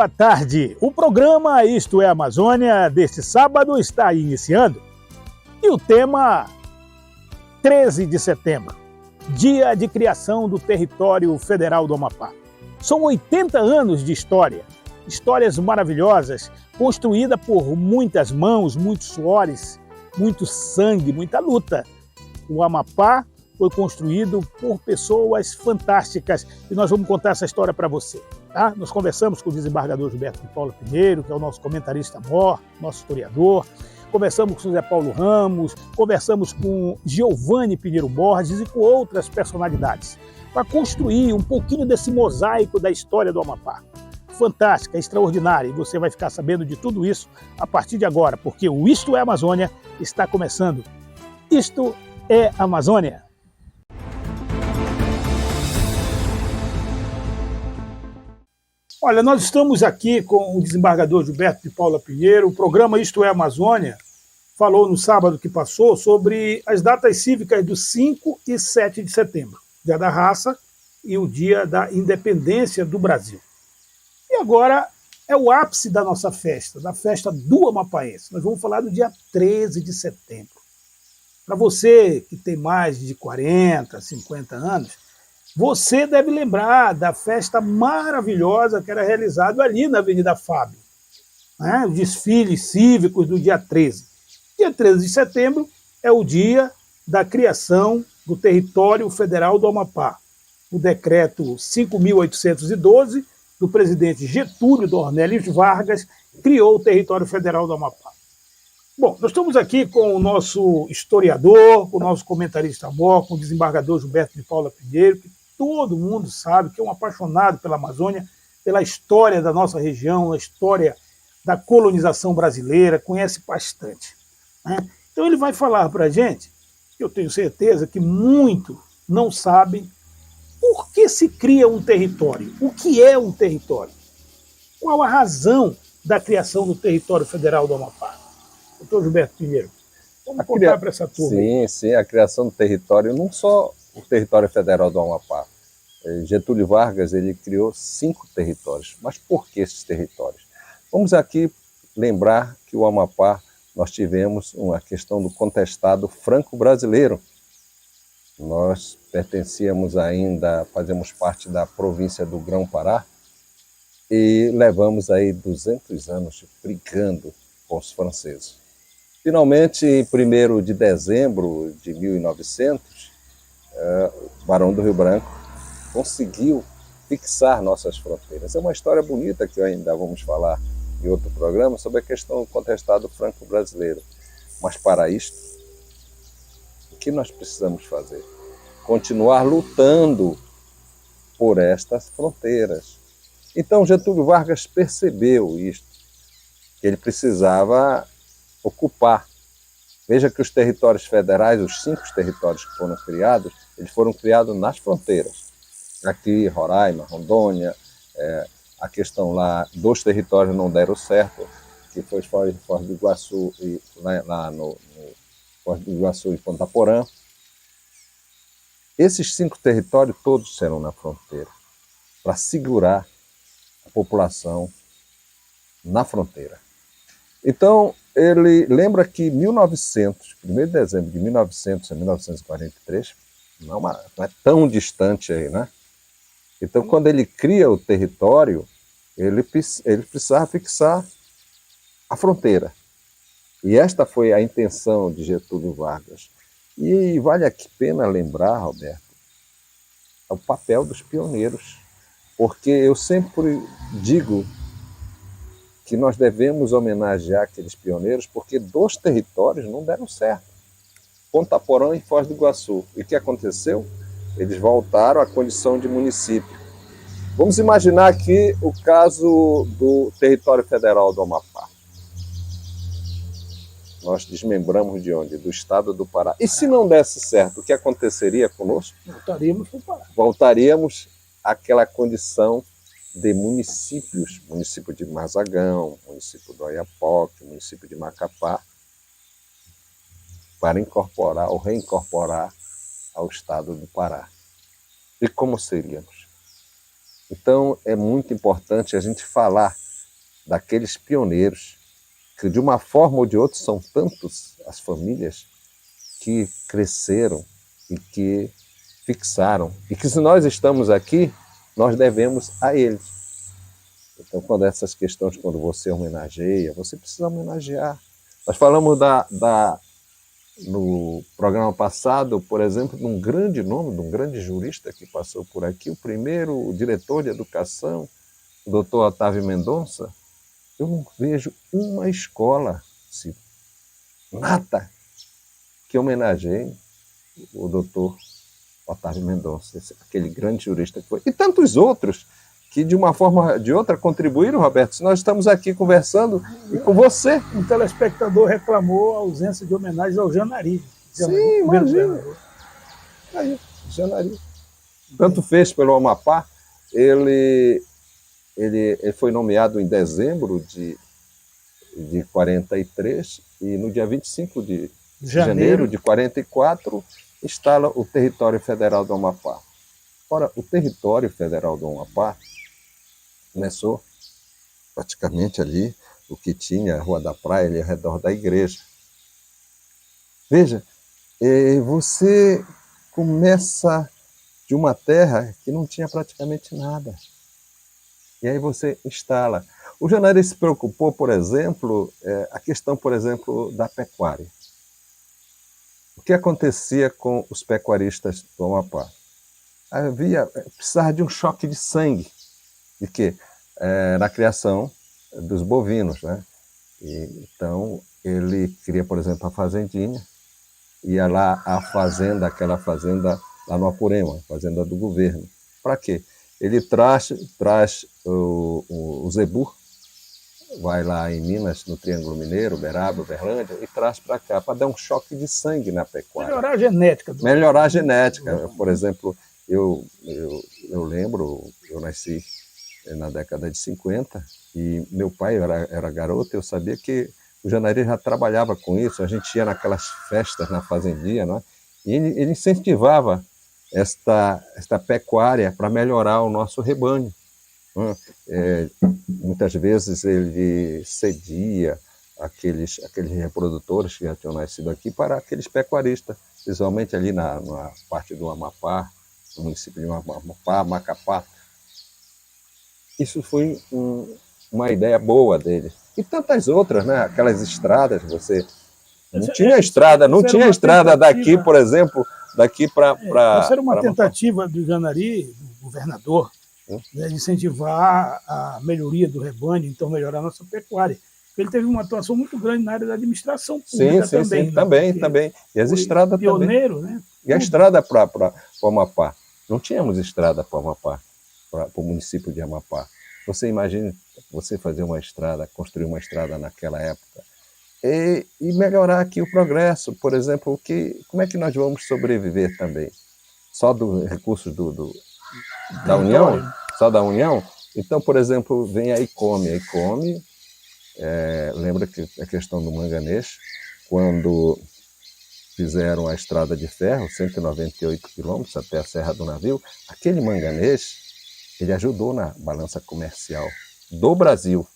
boa tarde. O programa Isto é Amazônia deste sábado está iniciando. E o tema 13 de setembro, dia de criação do Território Federal do Amapá. São 80 anos de história, histórias maravilhosas, construída por muitas mãos, muitos suores, muito sangue, muita luta. O Amapá foi construído por pessoas fantásticas e nós vamos contar essa história para você. Tá? Nós conversamos com o desembargador Gilberto de Paula Pinheiro, que é o nosso comentarista mor, nosso historiador, conversamos com o José Paulo Ramos, conversamos com Giovanni Pinheiro Borges e com outras personalidades, para construir um pouquinho desse mosaico da história do Amapá. Fantástica, extraordinária, e você vai ficar sabendo de tudo isso a partir de agora, porque o Isto é Amazônia está começando. Isto é Amazônia. Olha, nós estamos aqui com o desembargador Gilberto de Paula Pinheiro. O programa Isto é Amazônia falou no sábado que passou sobre as datas cívicas do 5 e 7 de setembro, Dia da Raça e o Dia da Independência do Brasil. E agora é o ápice da nossa festa, da festa do Amapaense. Nós vamos falar do dia 13 de setembro. Para você que tem mais de 40, 50 anos, você deve lembrar da festa maravilhosa que era realizada ali na Avenida Fábio, né? Os desfiles cívicos do dia 13. Dia 13 de setembro é o dia da criação do Território Federal do Amapá. O decreto 5.812 do presidente Getúlio Dornelles Vargas criou o Território Federal do Amapá. Bom, nós estamos aqui com o nosso historiador, com o nosso comentarista mor, com o desembargador Gilberto de Paula Pinheiro, que todo mundo sabe que é um apaixonado pela Amazônia, pela história da nossa região, a história da colonização brasileira, conhece bastante, né? Então ele vai falar para a gente, eu tenho certeza que muitos não sabem por que se cria um território, o que é um território, qual a razão da criação do Território Federal do Amapá. Doutor Gilberto Pinheiro, vamos contar para essa turma. Sim, a criação do território, não só o Território Federal do Amapá. Getúlio Vargas ele criou 5 territórios. Mas por que esses territórios? Vamos aqui lembrar que o Amapá, nós tivemos uma questão do contestado franco-brasileiro. Nós pertencíamos ainda, fazemos parte da província do Grão-Pará e levamos aí 200 anos brigando com os franceses. Finalmente, em 1º de dezembro de 1900, o Barão do Rio Branco conseguiu fixar nossas fronteiras. É uma história bonita que ainda vamos falar em outro programa sobre a questão do contestado franco-brasileiro. Mas para isto, o que nós precisamos fazer? Continuar lutando por estas fronteiras. Então Getúlio Vargas percebeu isto, que ele precisava ocupar. Veja que os territórios federais, os 5 territórios que foram criados, eles foram criados nas fronteiras. Aqui, Roraima, Rondônia, a questão lá, 2 territórios não deram certo, que foi Foz do Iguaçu e lá no Foz do Iguaçu e Ponta Porã. Esses 5 territórios todos serão na fronteira, para segurar a população na fronteira. Então, ele lembra que 1900, 1º de dezembro de 1900 a 1943, não é tão distante aí, né? Então, quando ele cria o território, ele precisava fixar a fronteira. E esta foi a intenção de Getúlio Vargas. E vale a pena lembrar, Roberto, o papel dos pioneiros, porque eu sempre digo que nós devemos homenagear aqueles pioneiros, porque 2 territórios não deram certo. Ponta Porã e Foz do Iguaçu. E o que aconteceu? Eles voltaram à condição de município. Vamos imaginar aqui o caso do Território Federal do Amapá. Nós desmembramos de onde? Do estado do Pará. E se não desse certo, o que aconteceria conosco? Voltaríamos para o Pará. Voltaríamos àquela condição de municípios, município de Mazagão, município do Oiapoque, município de Macapá, para incorporar ou reincorporar ao estado do Pará. E como seríamos? Então é muito importante a gente falar daqueles pioneiros, que de uma forma ou de outra são tantos as famílias que cresceram e que fixaram, e que se nós estamos aqui, nós devemos a eles. Então, quando essas questões, quando você homenageia, você precisa homenagear. Nós falamos no programa passado, por exemplo, de um grande nome, de um grande jurista que passou por aqui, o primeiro diretor de educação, o doutor Otávio Mendonça. Eu não vejo uma escola nata que homenageie o doutor Otávio Mendonça, aquele grande jurista que foi. E tantos outros que, de uma forma ou de outra, contribuíram, Roberto. Nós estamos aqui conversando e com você. Um telespectador reclamou a ausência de homenagem ao Janari. Sim, imagina. Aí, Janari. Tanto fez pelo Amapá, ele foi nomeado em dezembro de 43 e no dia 25 de janeiro de 44 instala o território federal do Amapá. Ora, o território federal do Amapá começou praticamente ali, o que tinha a Rua da Praia, ali ao redor da igreja. Veja, você começa de uma terra que não tinha praticamente nada. E aí você instala. O Janari se preocupou, por exemplo, a questão, por exemplo, da pecuária. O que acontecia com os pecuaristas do Amapá? Precisava de um choque de sangue. De quê? Na criação dos bovinos, né? Então, ele queria, por exemplo, a fazendinha, ia lá aquela fazenda lá no Apurema, fazenda do governo. Para quê? Ele traz o zebu, vai lá em Minas, no Triângulo Mineiro, Uberaba, Uberlândia, e traz para cá, para dar um choque de sangue na pecuária. Melhorar a genética. Melhorar a genética. Por exemplo, eu lembro, eu nasci na década de 50, e meu pai era garoto, eu sabia que o Janari já trabalhava com isso, a gente ia naquelas festas na fazendinha, não é? E ele incentivava esta pecuária para melhorar o nosso rebanho. Muitas vezes ele cedia aqueles reprodutores que já tinham nascido aqui para aqueles pecuaristas, principalmente ali na parte do Amapá, no município de Amapá, Macapá. Isso foi uma ideia boa dele. E tantas outras, né? Aquelas estradas, não tinha estrada daqui, por exemplo, daqui para... Essa era uma tentativa do Janari, do governador, de incentivar a melhoria do rebanho, então melhorar a nossa pecuária. Ele teve uma atuação muito grande na área da administração pública também. Sim, também. E as estradas pioneiro, também. Né? E a estrada para o Amapá. Não tínhamos estrada para o Amapá, para o município de Amapá. Você imagine você fazer uma estrada, construir uma estrada naquela época e melhorar aqui o progresso. Por exemplo, como é que nós vamos sobreviver também? Só dos recursos da União? Só da União? Então, por exemplo, vem a ICOME. A ICOME, lembra que a questão do manganês, quando fizeram a estrada de ferro, 198 quilômetros até a Serra do Navio, aquele manganês, ele ajudou na balança comercial do Brasil.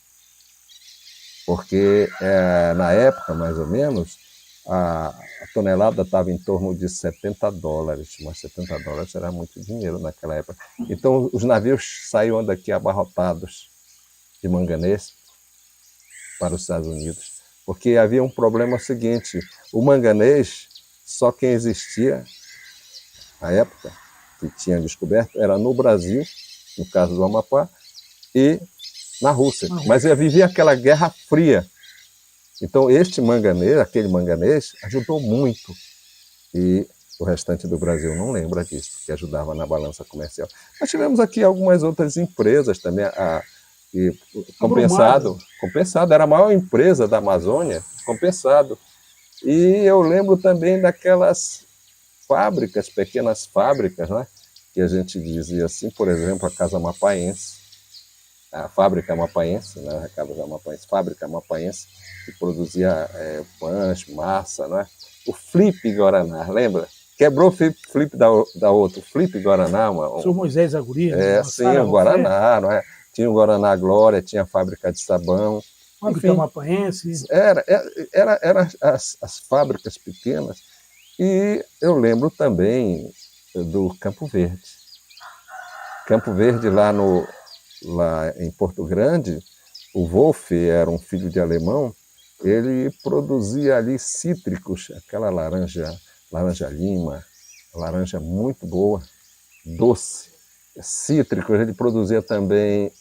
Porque na época, mais ou menos, a tonelada estava em torno de $70, mas $70 era muito dinheiro naquela época. Então, os navios saíam daqui abarrotados de manganês para os Estados Unidos, porque havia um problema seguinte: o manganês, só quem existia na época, que tinha descoberto, era no Brasil, no caso do Amapá, e na Rússia. Mas vivia aquela Guerra Fria. Então, aquele manganês, ajudou muito. E o restante do Brasil não lembra disso, que ajudava na balança comercial. Nós tivemos aqui algumas outras empresas também. Compensado, era a maior empresa da Amazônia, Compensado. E eu lembro também daquelas fábricas, pequenas fábricas, né? Que a gente dizia assim, por exemplo, a Casa Amapaense, a Fábrica Amapaense, né? A Casa Amapaense, Fábrica Amapaense, que produzia pães, massa, né? O Flip Guaraná, lembra? Quebrou o Flip da outra. Flip Guaraná. O Sr. Moisés Aguri. Sim, o Guaraná, não é? tinha o Guaraná Glória, tinha a fábrica de sabão. Fábrica Amapaense. Era as fábricas pequenas. E eu lembro também do Campo Verde. Campo Verde, lá em Porto Grande, o Wolf era um filho de alemão, ele produzia ali cítricos, aquela laranja lima, laranja muito boa, doce, cítricos. Ele produzia também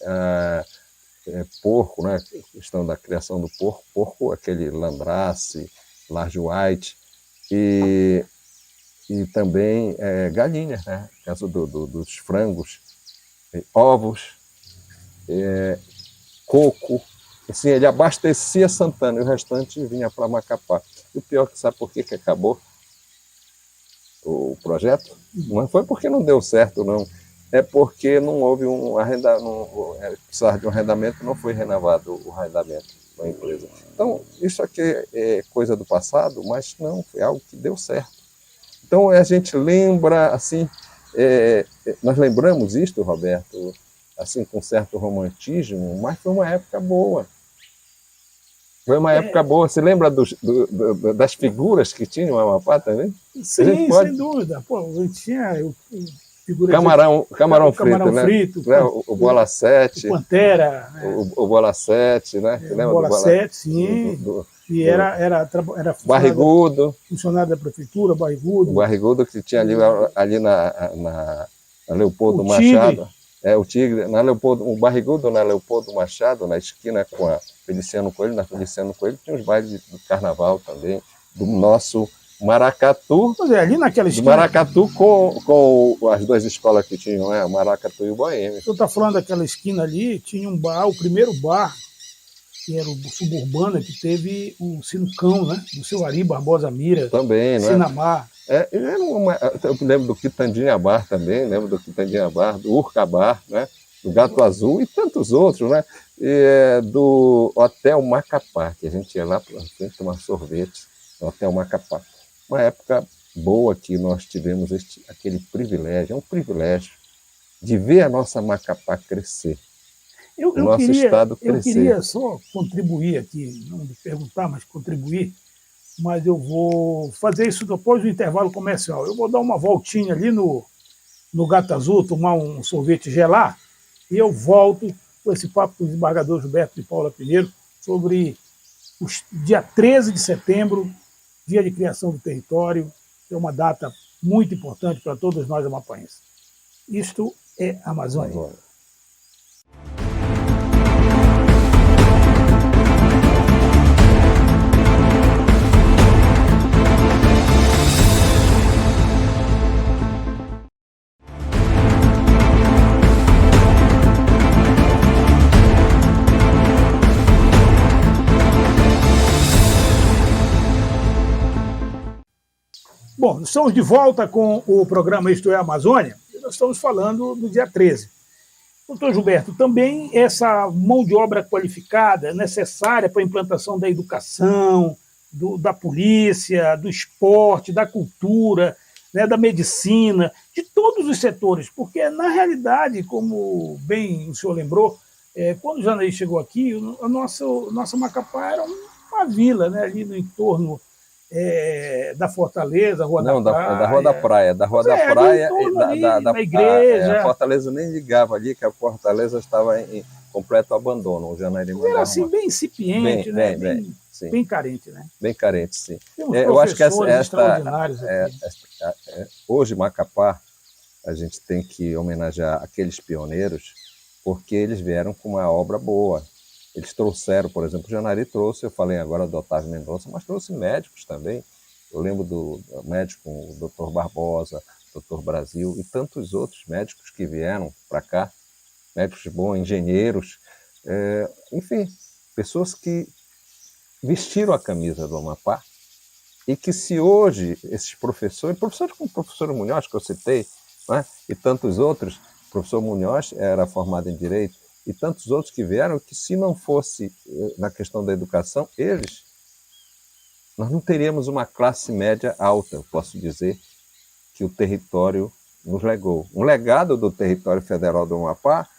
porco, né? A questão da criação do porco, aquele landrace, large white, e também galinha, né? No caso dos frangos, ovos, coco. Assim, ele abastecia Santana e o restante vinha para Macapá. E o pior, sabe por que acabou o projeto? Não foi porque não deu certo, não. É porque não houve precisava de um arrendamento, não foi renovado o arrendamento da empresa. Então, isso aqui é coisa do passado, mas não, foi algo que deu certo. Então, a gente lembra, assim, nós lembramos isto, Roberto, assim, com certo romantismo, mas foi uma época boa. Foi uma época boa. Você lembra das figuras que tinham o Amapá também? Sim, sem dúvida. Pô, eu tinha camarão frito, né? Frito, o Bola 7. O Pantera. O Bola 7, né? Você lembra Bola 7, sim. E era Barrigudo. Funcionário da prefeitura, Barrigudo. O Barrigudo que tinha ali na Leopoldo o Machado. O Tigre, o Barrigudo na Leopoldo Machado, na esquina com a Feliciano Coelho. Na Feliciano Coelho tinha os bailes do carnaval também, do nosso Maracatu. Pois ali naquela esquina. Maracatu com as duas escolas que tinham, o Maracatu e o Boêmio. Você está falando daquela esquina ali, tinha um bar, o primeiro bar, que era o Suburbana, que teve o Sinucão, né? Do seu Ari Barbosa Mira. Também, né? Sinamar. Eu lembro do Quitandinha Bar também, do Urca Bar, né? Do Gato Azul e tantos outros, né? Do Hotel Macapá, que a gente ia lá para frente tomar sorvete, no Hotel Macapá. Uma época boa que nós tivemos aquele privilégio, é um privilégio de ver a nossa Macapá crescer. Nosso estado crescer. Eu queria só contribuir aqui, não me perguntar, mas contribuir, mas eu vou fazer isso depois do intervalo comercial. Eu vou dar uma voltinha ali no Gato Azul, tomar um sorvete gelar, e eu volto com esse papo com o desembargador Gilberto de Paula Pinheiro sobre o dia 13 de setembro, dia de criação do território, que é uma data muito importante para todos nós amapaenses. Isto é Amazônia. Bom, estamos de volta com o programa Isto é Amazônia, e nós estamos falando do dia 13. Doutor Gilberto, também essa mão de obra qualificada necessária para a implantação da educação, da polícia, do esporte, da cultura, né, da medicina, de todos os setores, porque, na realidade, como bem o senhor lembrou, quando o Janaí chegou aqui, a nossa Macapá era uma vila, né, ali no entorno da Fortaleza, Rua da Praia. Da Rua da Praia. Da Rua da Praia e da igreja. A Fortaleza nem ligava ali, que a Fortaleza estava em completo abandono. O Janaína era assim, bem incipiente, bem carente, né? Bem carente, sim. Eu acho que extraordinários aqui. Hoje, Macapá, a gente tem que homenagear aqueles pioneiros, porque eles vieram com uma obra boa. Eles trouxeram, por exemplo, o Janari trouxe, eu falei agora do Otávio Mendonça, mas trouxe médicos também. Eu lembro do médico, o Dr. Barbosa, Dr. Brasil e tantos outros médicos que vieram para cá, médicos bons, engenheiros, enfim, pessoas que vestiram a camisa do Amapá e que se hoje esses professores como o professor Munhoz, que eu citei, né, e tantos outros, o professor Munhoz era formado em Direito, e tantos outros que vieram, que se não fosse na questão da educação, nós não teríamos uma classe média alta, eu posso dizer, que o território nos legou. Um legado do território federal do Amapá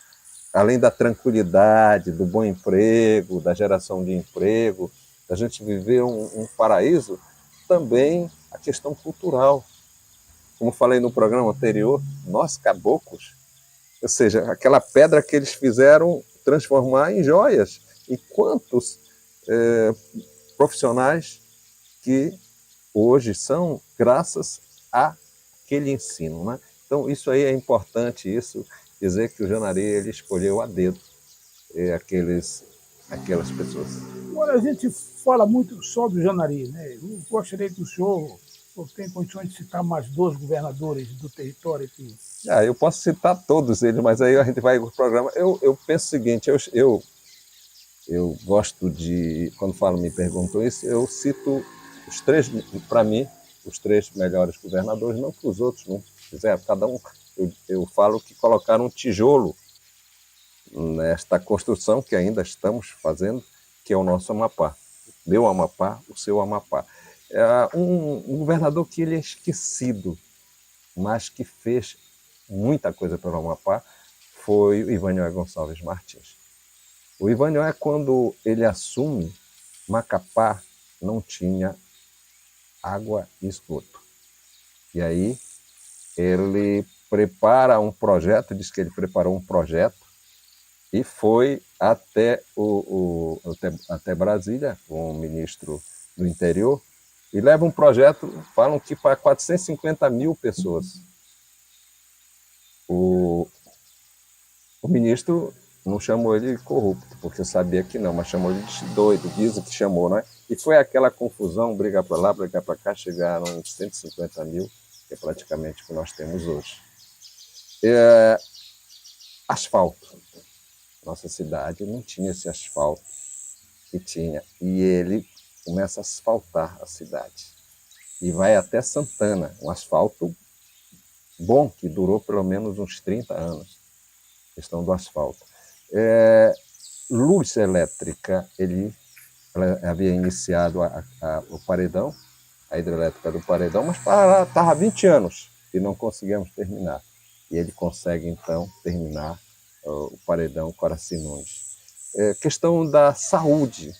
além da tranquilidade, do bom emprego, da geração de emprego, da gente viver um paraíso, também a questão cultural. Como falei no programa anterior, nós caboclos, ou seja, aquela pedra que eles fizeram transformar em joias. E quantos profissionais que hoje são graças àquele ensino, né? Então, isso aí é importante, isso dizer que o Janari ele escolheu a dedo aquelas pessoas. Agora, a gente fala muito só do Janari, né? Eu gostaria que o senhor tem condições de citar mais 2 governadores do território aqui. Eu posso citar todos eles, mas aí a gente vai para o programa. Eu penso o seguinte, eu gosto de, quando me perguntam isso, eu cito os 3, para mim, os 3 melhores governadores, não que os outros não fizeram, cada um, eu falo que colocaram um tijolo nesta construção que ainda estamos fazendo, que é o nosso Amapá. Meu Amapá, o seu Amapá. Um governador que ele é esquecido, mas que fez muita coisa pelo Amapá, foi o Ivânio Gonçalves Martins. O Ivânio, quando ele assume, Macapá não tinha água e esgoto. E aí ele prepara um projeto, diz que ele preparou um projeto e foi até Brasília, com o ministro do interior, e leva um projeto, falam que para 450 mil pessoas. O ministro não chamou ele de corrupto, porque eu sabia que não, mas chamou ele de doido, diz o que chamou, né? E foi aquela confusão, briga para lá, briga para cá, chegaram em 150 mil, que é praticamente o que nós temos hoje. Asfalto. Nossa cidade não tinha esse asfalto que tinha. E ele começa a asfaltar a cidade. E vai até Santana, um asfalto bom, que durou pelo menos uns 30 anos, questão do asfalto. Luz elétrica, ele havia iniciado o paredão, a hidrelétrica do paredão, mas estava há 20 anos e não conseguimos terminar. E ele consegue, então, terminar o paredão Coraci Nunes. Questão da saúde.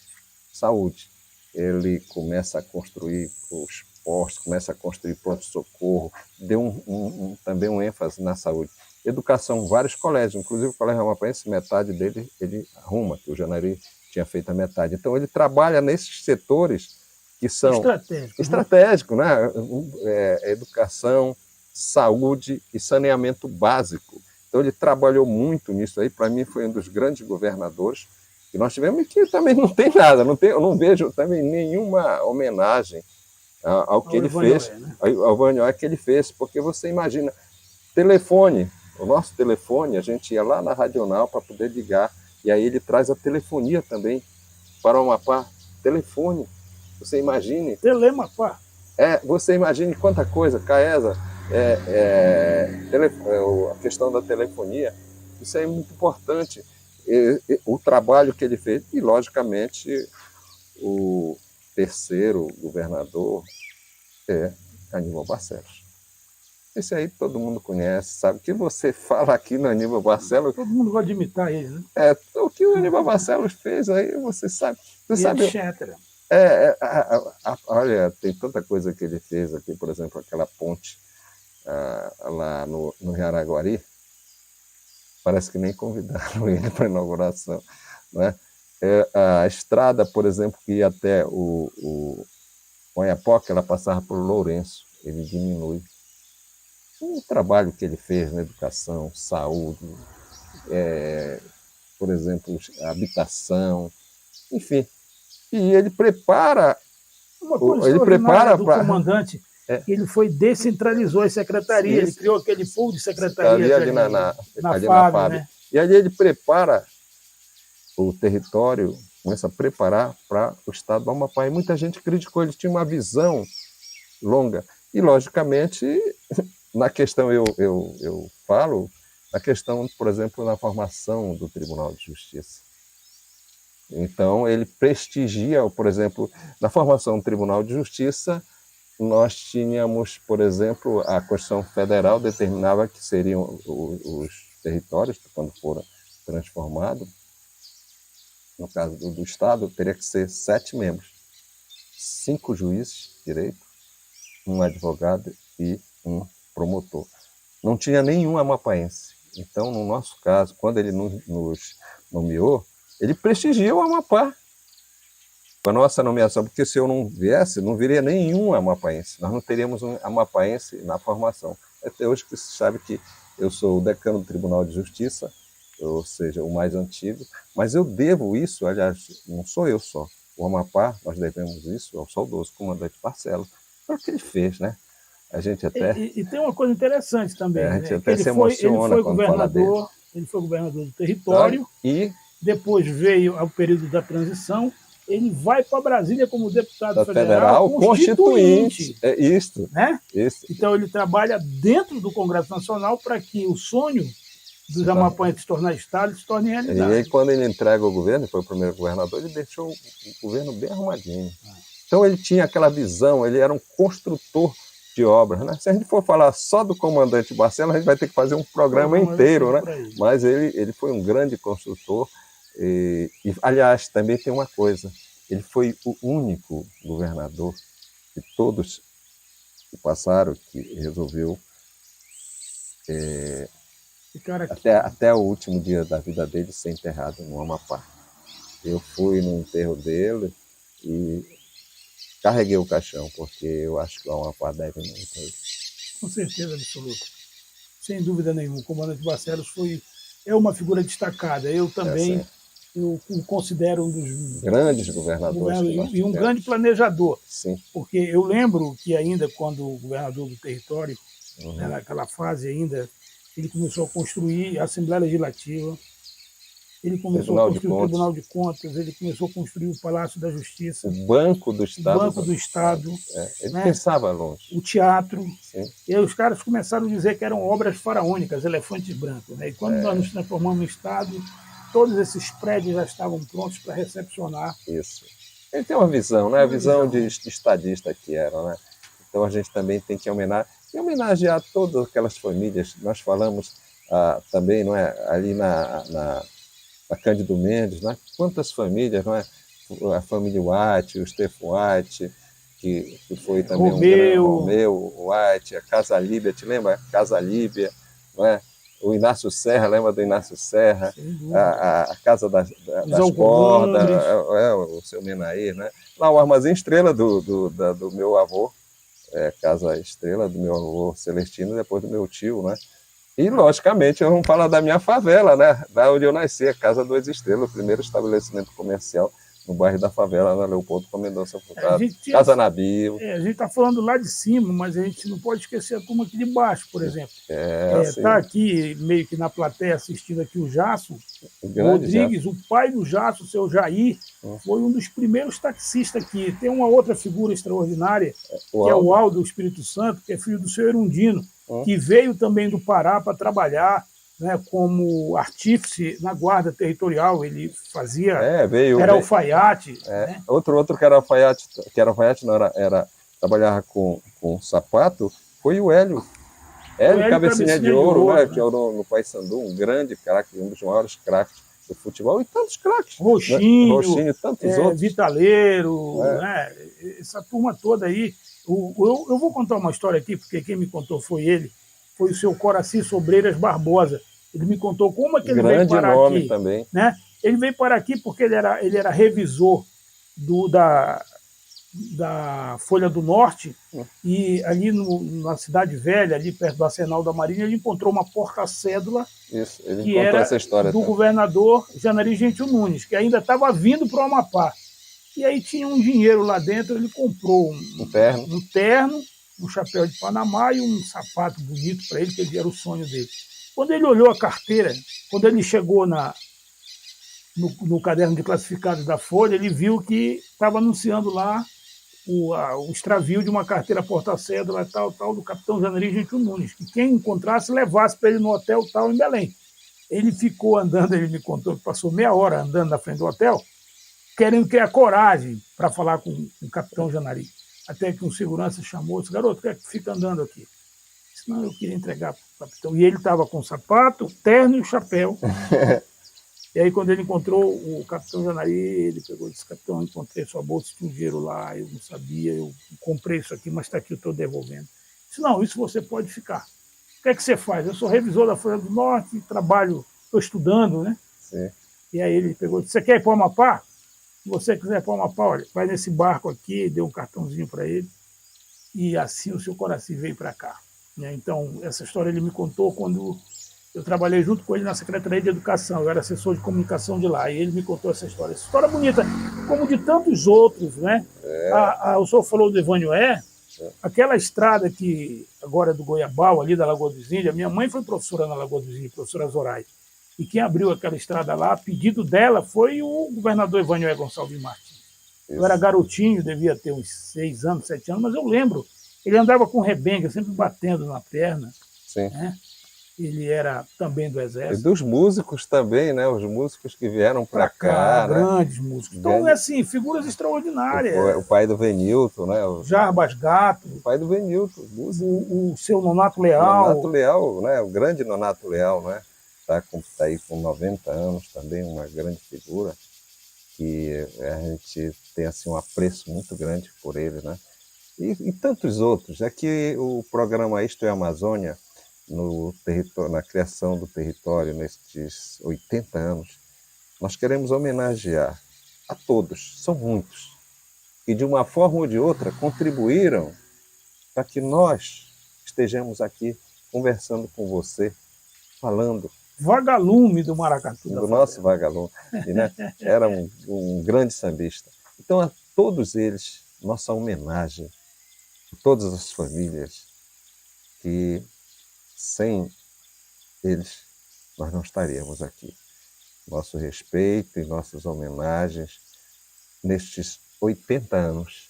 Ele começa a construir os postos, começa a construir pronto-socorro, deu também um ênfase na saúde. Educação, vários colégios, inclusive o Colégio Amapaense, metade dele ele arruma, que o Janari tinha feito a metade. Então ele trabalha nesses setores que são estratégicos, né? Educação, saúde e saneamento básico. Então ele trabalhou muito nisso aí, para mim foi um dos grandes governadores que nós tivemos, e que também não tem nada, eu não vejo também nenhuma homenagem ao que ele fez, ao Vanhoé que ele fez, porque você imagina, telefone, o nosso telefone, a gente ia lá na Radional para poder ligar, e aí ele traz a telefonia também para o Amapá, telefone, você imagine. Telemapá. Você imagine quanta coisa, Caesa, a questão da telefonia, isso é muito importante, o trabalho que ele fez, e logicamente o terceiro governador é Aníbal Barcelos. Esse aí todo mundo conhece, sabe? O que você fala aqui no Aníbal Barcelos... Todo mundo vai imitar ele, né? O que o Aníbal Barcelos fez aí, você sabe. Etc. Olha, tem tanta coisa que ele fez aqui, por exemplo, aquela ponte lá no Jaraguari, parece que nem convidaram ele para a inauguração, né? A estrada, por exemplo, que ia até o Oiapoque, ela passava por Lourenço, ele diminui. O trabalho que ele fez na educação, saúde, por exemplo, habitação, enfim. E ele prepara... Uma coisa do comandante, ele descentralizou a secretaria, ele criou aquele pool de secretaria ali na FAB, né? E ali ele prepara o território, começa a preparar para o estado do Amapá. E muita gente criticou, ele tinha uma visão longa. E, logicamente, na questão, eu falo, na questão, por exemplo, na formação do Tribunal de Justiça. Então, ele prestigia, por exemplo, na formação do Tribunal de Justiça, nós tínhamos, por exemplo, a Constituição Federal determinava que seriam os territórios, quando foram transformado, no caso do Estado, teria que ser 7 membros, 5 juízes de direito, um advogado e um promotor. Não tinha nenhum amapaense. Então, no nosso caso, quando ele nos nomeou, ele prestigiou o Amapá com a nossa nomeação, porque se eu não viesse, não viria nenhum amapaense. Nós não teríamos um amapaense na formação. Até hoje que se sabe que eu sou o decano do Tribunal de Justiça, ou seja, o mais antigo, mas eu devo isso, aliás, não sou eu só. O Amapá, nós devemos isso ao saudoso comandante Barcelos. Foi o que ele fez, né? A gente até... E tem uma coisa interessante também, a gente né? até se emociona ele foi quando fala dele. Ele foi governador do território, e depois veio ao período da transição, ele vai para Brasília como deputado federal constituinte. É isso. Né? Isso. Então ele trabalha dentro do Congresso Nacional para que o sonho dos amapaenses se tornar Estado se torne realidade. E aí, quando ele entrega o governo, foi o primeiro governador, ele deixou o governo bem arrumadinho. Então ele tinha aquela visão, ele era um construtor de obras, né? Se a gente for falar só do comandante Barcelos, a gente vai ter que fazer um programa inteiro, né? Mas ele foi um grande construtor. E, aliás, também tem uma coisa, ele foi o único governador de todos que passaram, que resolveu até o último dia da vida dele ser enterrado no Amapá. Eu fui no enterro dele e carreguei o caixão, porque eu acho que o Amapá deve muito a ele. Com certeza absoluta. Sem dúvida nenhuma. O comandante Barcelos é uma figura destacada. Eu também eu o considero um dos grandes governadores. E um grande planejador. Sim. Porque eu lembro que ainda quando o governador do território, naquela fase ainda, ele começou a construir a Assembleia Legislativa, ele começou a construir o Tribunal de Contas, ele começou a construir o Palácio da Justiça, o Banco do Estado. O Banco do Estado. Ele pensava longe. O teatro. Sim. E aí os caras começaram a dizer que eram obras faraônicas, elefantes brancos. Né? E quando nós nos transformamos no Estado, todos esses prédios já estavam prontos para recepcionar. Isso. Ele tem uma visão, né? A visão de estadista que era, né? Então a gente também tem que homenagear todas aquelas famílias. Nós falamos também, não é? Ali na Cândido Mendes, né? Quantas famílias, não é? A família White, o Stefan White, que foi também Romeu White, a Casa Líbia, te lembra? A Casa Líbia, não é? O Inácio Serra, lembra do Inácio Serra? A Casa das Cordas, o seu Menair, né? Lá o Armazém Estrela do meu avô, Casa Estrela do meu avô Celestino, depois do meu tio, né? E, logicamente, vamos falar da minha favela, né? Da onde eu nasci, a Casa Duas Estrelas, o primeiro estabelecimento comercial no bairro da favela, na Leopoldo com Mendonça Furtado, Casa Nabil. A gente está falando lá de cima, mas a gente não pode esquecer a turma aqui de baixo, por exemplo. Está aqui, meio que na plateia, assistindo aqui o Jasso Rodrigues, o pai do Jasso, o seu Jair, foi um dos primeiros taxistas aqui. Tem uma outra figura extraordinária, que é o Aldo Espírito Santo, que é filho do seu Erundino, que veio também do Pará para trabalhar, né, como artífice na guarda territorial. Ele fazia, era alfaiate. Né? Outro que era alfaiate não, trabalhava com sapato, foi o Hélio Cabecinha de Ouro, né, que é no Paysandu, um grande craque, um dos maiores craques do futebol, e tantos craques. Roxinho, tantos outros. Vitaleiro, né, essa turma toda aí. Eu vou contar uma história aqui, porque quem me contou foi o seu Coraci Sobreiras Barbosa. Ele me contou como é que ele veio parar aqui. Grande nome também. Né? Ele veio parar aqui porque ele era revisor da Folha do Norte, e ali na Cidade Velha, ali perto do Arsenal da Marinha, ele encontrou uma porta-cédula que era essa história do governador Janari Gentil Nunes, que ainda estava vindo para o Amapá. E aí tinha um dinheiro lá dentro, ele comprou um terno, um chapéu de Panamá e um sapato bonito para ele, que era o sonho dele. Quando ele olhou a carteira, quando ele chegou no caderno de classificados da Folha, ele viu que estava anunciando lá o extravio de uma carteira porta-cédula tal, do capitão Janari Gentil Nunes, que quem encontrasse levasse para ele no hotel tal em Belém. Ele ficou andando, ele me contou que passou meia hora andando na frente do hotel, querendo criar coragem para falar com o capitão Janari. Até que um segurança chamou, disse: garoto, quer que fica andando aqui? Senão eu queria entregar para o capitão. E ele estava com o sapato, o terno e o chapéu. E aí, quando ele encontrou o capitão Janari, ele pegou e disse: capitão, encontrei sua bolsa, tinha um dinheiro lá, eu não sabia, eu comprei isso aqui, mas está aqui, eu estou devolvendo. Disse: não, isso você pode ficar. O que é que você faz? Eu sou revisor da Folha do Norte, trabalho, estou estudando, né? Sim. E aí ele pegou e disse: você quer ir para o Amapá? Se você quiser ir para o Amapá, olha, vai nesse barco aqui, deu um cartãozinho para ele, e assim o seu Coraci veio para cá. Então, essa história ele me contou quando eu trabalhei junto com ele na Secretaria de Educação, eu era assessor de comunicação de lá, e ele me contou essa história bonita, como de tantos outros, né? O senhor falou do Evânio aquela estrada que agora é do Goiabal, ali da Lagoa dos Índios, minha mãe foi professora na Lagoa dos Índios, professora Zoraide, e quem abriu aquela estrada lá, a pedido dela, foi o governador Evânio Gonçalves Martins. Eu era garotinho, devia ter uns 6 anos, 7 anos, mas eu lembro, ele andava com rebenga, sempre batendo na perna. Sim. Né? Ele era também do Exército. E dos músicos também, né? Os músicos que vieram para cá. Grandes músicos. Então, assim, figuras extraordinárias. O pai do Venilton, né? Jarbas Gato. O pai do Venilton. O seu Nonato Leal. Nonato Leal, né? O grande Nonato Leal, né? Tá aí com 90 anos também, uma grande figura. Que a gente tem assim, um apreço muito grande por ele, né? E tantos outros. É que o programa Isto é Amazônia, na criação do território, nestes 80 anos, nós queremos homenagear a todos, são muitos, que de uma forma ou de outra contribuíram para que nós estejamos aqui conversando com você, falando vagalume do Maracatu. Do nosso vagalume, né? Era um grande sambista. Então, a todos eles, nossa homenagem, a todas as famílias, que sem eles nós não estaríamos aqui. Nosso respeito e nossas homenagens nestes 80 anos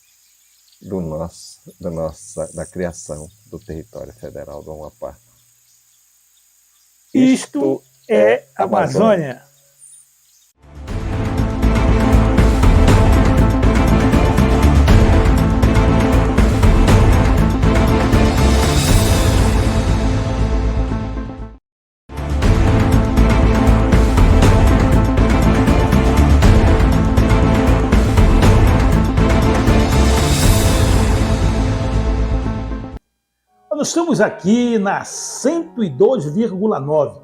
da criação do território federal do Amapá. Isto é Amazônia. Nós estamos aqui na 102,9.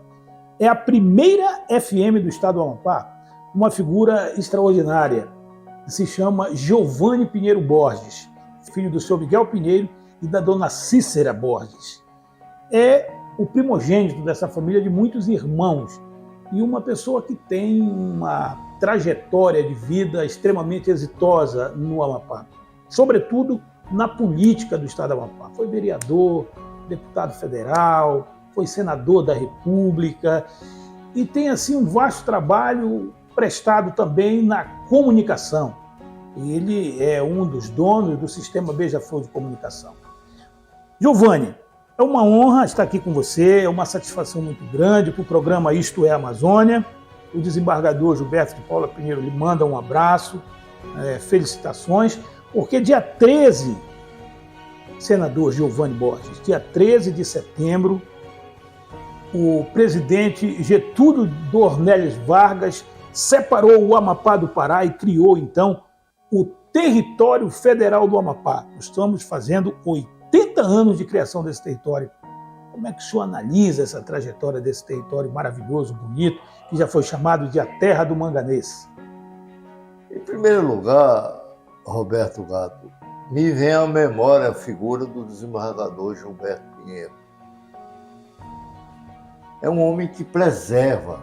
É a primeira FM do estado do Amapá, uma figura extraordinária, que se chama Giovanni Pinheiro Borges, filho do seu Miguel Pinheiro e da dona Cícera Borges. É o primogênito dessa família de muitos irmãos e uma pessoa que tem uma trajetória de vida extremamente exitosa no Amapá, sobretudo na política do estado do Amapá. Foi vereador, deputado federal, foi senador da República e tem assim um vasto trabalho prestado também na comunicação. Ele é um dos donos do sistema Beija-Flor de comunicação. Giovanni, é uma honra estar aqui com você, é uma satisfação muito grande para o programa Isto é Amazônia. O desembargador Gilberto de Paula Pinheiro lhe manda um abraço, felicitações, porque dia 13, senador Giovanni Borges, dia 13 de setembro, o presidente Getúlio Dornelles Vargas separou o Amapá do Pará e criou, então, o Território Federal do Amapá. Nós estamos fazendo 80 anos de criação desse território. Como é que o senhor analisa essa trajetória desse território maravilhoso, bonito, que já foi chamado de a Terra do Manganês? Em primeiro lugar, Roberto Gato, me vem à memória a figura do desembargador Gilberto Pinheiro. É um homem que preserva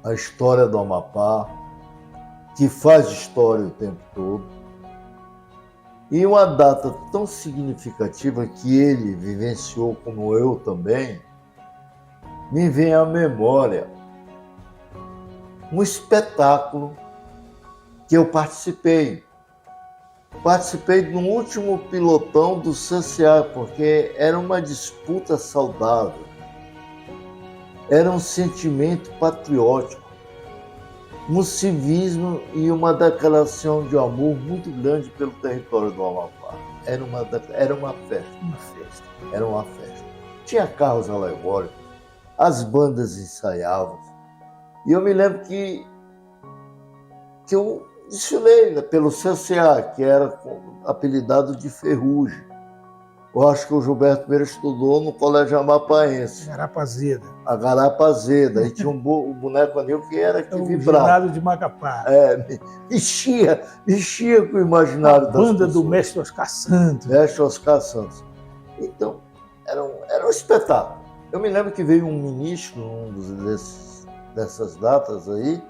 a história do Amapá, que faz história o tempo todo. E uma data tão significativa que ele vivenciou, como eu também, me vem à memória um espetáculo que eu participei. Participei do último pilotão do CCA, porque era uma disputa saudável. Era um sentimento patriótico, um civismo e uma declaração de amor muito grande pelo território do Amapá. Era uma festa. Era uma festa. Tinha carros alegóricos, as bandas ensaiavam. E eu me lembro que eu desfilei pelo CCA, que era apelidado de Ferrugem. Eu acho que o Gilberto Pereira estudou no Colégio Amapaense. Garapa Azeda. A Garapa Azeda. E tinha um boneco anil que era que vibrava. O ginásio de Macapá. Mexia com o imaginário das pessoas. A banda do Mestre Oscar Santos. Mestre Oscar Santos. Então, era um espetáculo. Eu me lembro que veio um ministro dessas datas aí,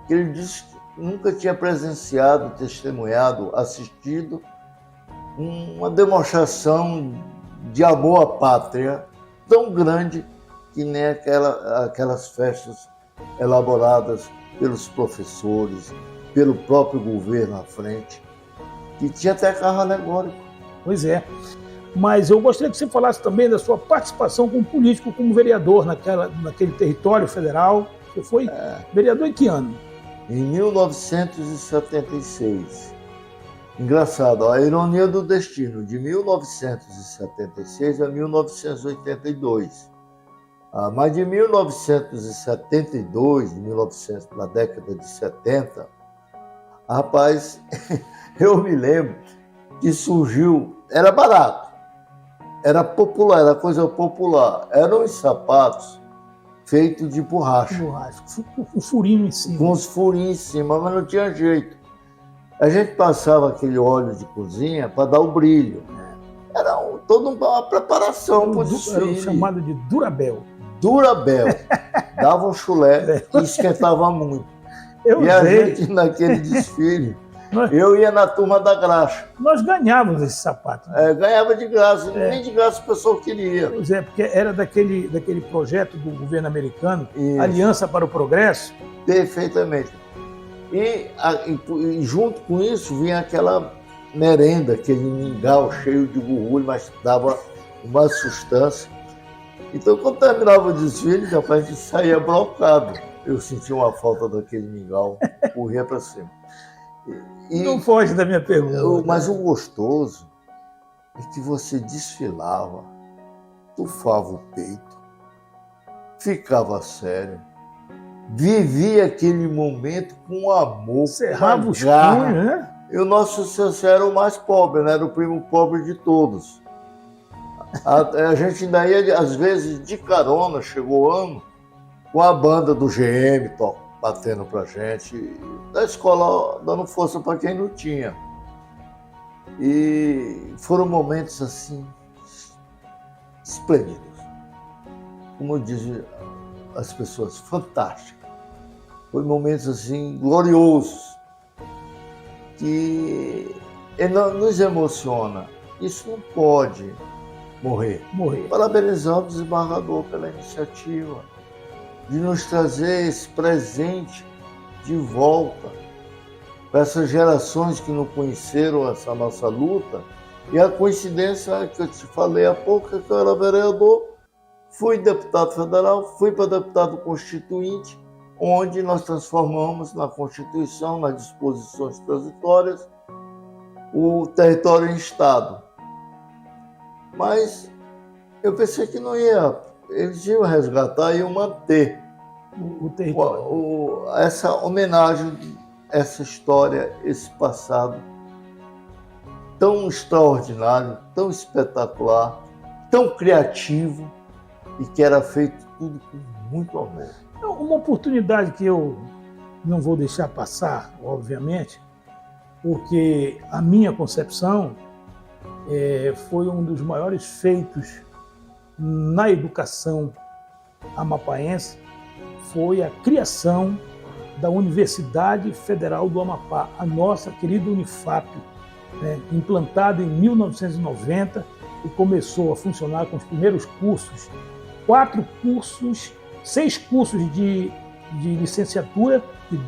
que ele disse que nunca tinha presenciado, testemunhado, assistido uma demonstração de amor à pátria tão grande que nem aquelas festas elaboradas pelos professores, pelo próprio governo à frente, que tinha até carro alegórico. Pois é. Mas eu gostaria que você falasse também da sua participação como político, como vereador naquele território federal. Você foi vereador em que ano? Em 1976. Engraçado, a ironia do destino, de 1976 a 1982. Mas de 1972, na década de 70, rapaz, eu me lembro que surgiu, era barato, era popular, era coisa popular. Eram os sapatos feitos de borracha. Com um furinho em cima. Com os furinhos em cima, mas não tinha jeito. A gente passava aquele óleo de cozinha para dar o brilho. Era toda uma preparação para o desfile. Era chamado de Durabel. Durabel. Dava um chulé e esquentava muito. A gente, naquele desfile, eu ia na turma da graxa. Nós ganhávamos esse sapato. Né? Ganhava de graça, nem de graça o pessoal queria. Pois é, porque era daquele projeto do governo americano, Isso. Aliança para o Progresso. Perfeitamente. E junto com isso vinha aquela merenda, aquele mingau cheio de gorgulho, mas dava uma sustância. Então, quando terminava o desfile, rapaz, a gente saía brocado. Eu sentia uma falta daquele mingau, corria para cima. Não foge da minha pergunta. Mas o gostoso é que você desfilava, tufava o peito, ficava sério, vivia aquele momento com amor, cerrava os punhos, né? E o nosso CCA era o mais pobre, né? Era o primo pobre de todos. A gente ainda ia, às vezes, de carona, chegou ano, com a banda do GM batendo pra gente, da escola dando força para quem não tinha. E foram momentos, assim, esplêndidos. Como dizem as pessoas, fantásticos. Foi momentos assim gloriosos que nos emociona. Isso não pode morrer. Parabenizar o desembargador pela iniciativa de nos trazer esse presente de volta para essas gerações que não conheceram essa nossa luta. E a coincidência que eu te falei há pouco é que eu era vereador, fui deputado federal, fui para deputado constituinte, onde nós transformamos na Constituição, nas disposições transitórias, o território em Estado. Mas eu pensei que não ia, eles iam resgatar e iam manter o território. Essa homenagem, essa história, esse passado tão extraordinário, tão espetacular, tão criativo e que era feito tudo com muito amor. Uma oportunidade que eu não vou deixar passar, obviamente, porque a minha concepção foi um dos maiores feitos na educação amapaense, foi a criação da Universidade Federal do Amapá, a nossa querida Unifap, né, implantada em 1990 e começou a funcionar com os primeiros cursos, 6 cursos de licenciatura e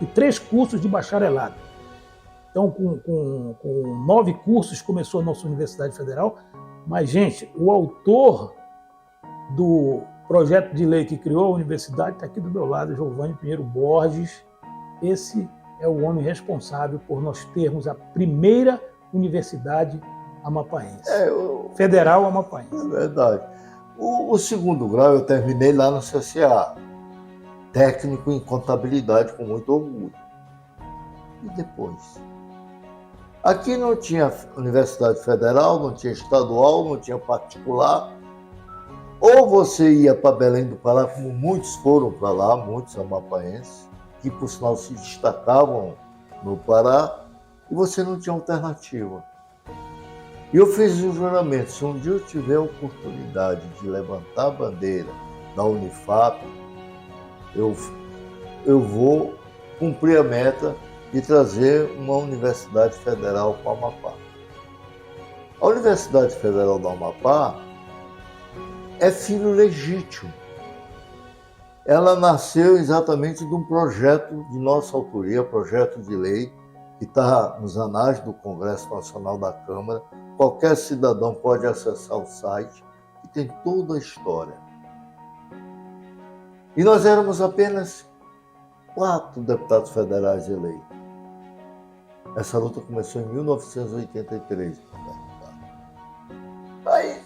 3 cursos de bacharelado. Então, com 9 cursos começou a nossa Universidade Federal. Mas, gente, o autor do projeto de lei que criou a universidade está aqui do meu lado, Giovanni Pinheiro Borges. Esse é o homem responsável por nós termos a primeira universidade amapaense. Federal amapaense. É verdade. O segundo grau eu terminei lá no CCA. técnico em contabilidade com muito orgulho. E depois? Aqui não tinha universidade federal, não tinha estadual, não tinha particular. Ou você ia para Belém do Pará, como muitos foram para lá, muitos amapaenses, que por sinal se destacavam no Pará, e você não tinha alternativa. E eu fiz um juramento: se um dia eu tiver a oportunidade de levantar a bandeira da Unifap, eu vou cumprir a meta de trazer uma universidade federal para o Amapá. A Universidade Federal do Amapá é filho legítimo. Ela nasceu exatamente de um projeto de nossa autoria, projeto de lei, que está nos anais do Congresso Nacional da Câmara. Qualquer cidadão pode acessar o site, que tem toda a história. E nós éramos apenas 4 deputados federais eleitos. Essa luta começou em 1983. Aí,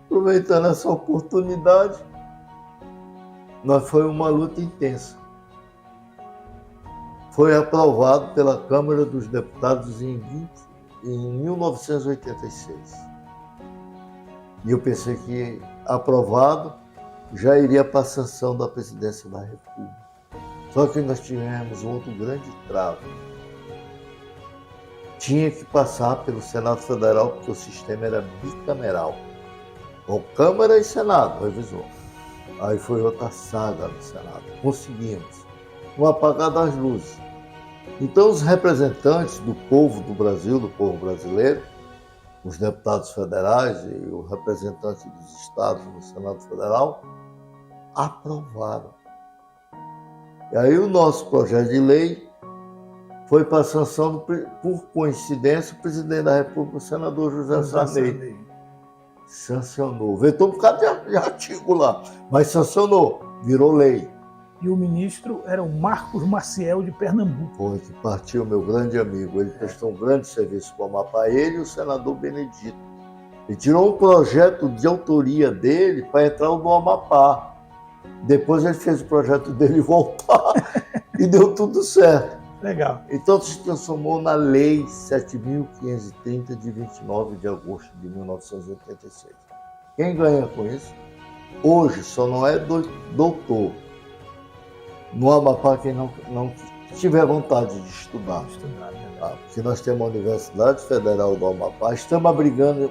aproveitando essa oportunidade, foi uma luta intensa. Foi aprovado pela Câmara dos Deputados em 1986. E eu pensei que, aprovado, já iria para a sanção da Presidência da República. Só que nós tivemos um outro grande trave. Tinha que passar pelo Senado Federal, porque o sistema era bicameral. Com Câmara e Senado, revisor. Aí foi outra saga no Senado. Conseguimos. Um apagar das luzes. Então, os representantes do povo do Brasil, do povo brasileiro, os deputados federais e o representante dos estados no Senado Federal, aprovaram. E aí o nosso projeto de lei foi para a sanção, por coincidência, o presidente da República, o senador José Sarney. Sancionou. Vetou um bocado de artigo lá, mas sancionou, virou lei. E o ministro era o Marcos Maciel de Pernambuco. Foi que partiu, meu grande amigo. Ele prestou um grande serviço para o Amapá, ele e o senador Benedito. Ele tirou um projeto de autoria dele para entrar no Amapá. Depois ele fez o projeto dele voltar e deu tudo certo. Legal. Então se transformou na Lei 7.530 de 29 de agosto de 1986. Quem ganha com isso? Hoje só não é doutor no Amapá quem não tiver vontade de estudar. Porque nós temos a Universidade Federal do Amapá, estamos abrigando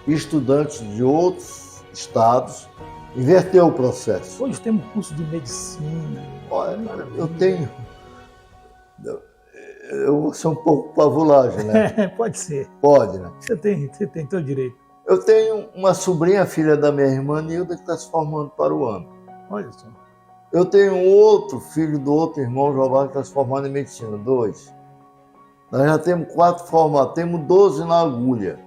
estudantes de outros estados, inverteu o processo. Hoje temos curso de medicina. Olha, eu vou ser um pouco pavulagem, né? Pode ser. Pode, né? Você tem todo direito. Eu tenho uma sobrinha, filha da minha irmã Nilda, que está se formando para o ano. Olha só. Eu tenho um outro filho do outro irmão, Giovanni, que está se formando em medicina, 2. Nós já temos 4 formados, temos 12 na agulha.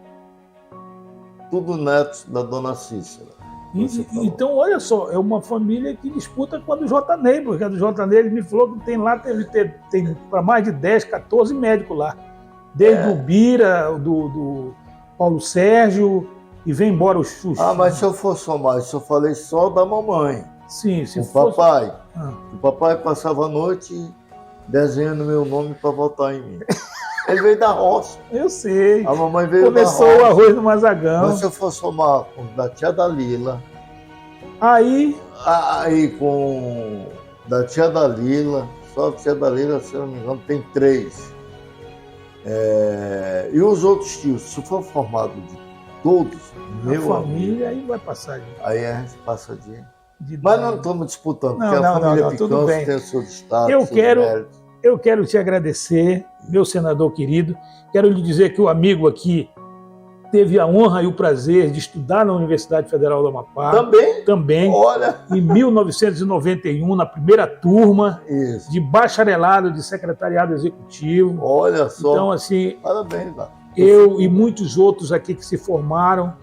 Tudo netos da dona Cícera. Então, olha só, é uma família que disputa com a do J. Ney, porque a do J. Ney, ele me falou que tem lá, tem para mais de 10, 14 médicos lá. Desde o Bira, do Paulo Sérgio, e vem embora os Xuxa. Ah, mas se eu for somar, isso eu falei só da mamãe. Sim, se o fosse... papai. O papai passava a noite desenhando meu nome para votar em mim. Ele veio da roça. Eu sei. A mamãe veio Começou da roça. o arroz no Mazagão. Mas se eu for somar com da tia Dalila. Aí Com da tia Dalila, só a tia Dalila, se não me engano, tem 3. E os outros tios, se for formado de todos, a família, aí vai passar. Aí a gente passa de mas não estamos disputando, porque a família Picância tem o seu destaque. Eu quero te agradecer, meu senador querido. Quero lhe dizer que o amigo aqui teve a honra e o prazer de estudar na Universidade Federal do Amapá. Também. Olha. Em 1991, na primeira turma. Isso. De bacharelado de secretariado executivo. Olha só. Então, assim, parabéns, cara. Eu e muitos outros aqui que se formaram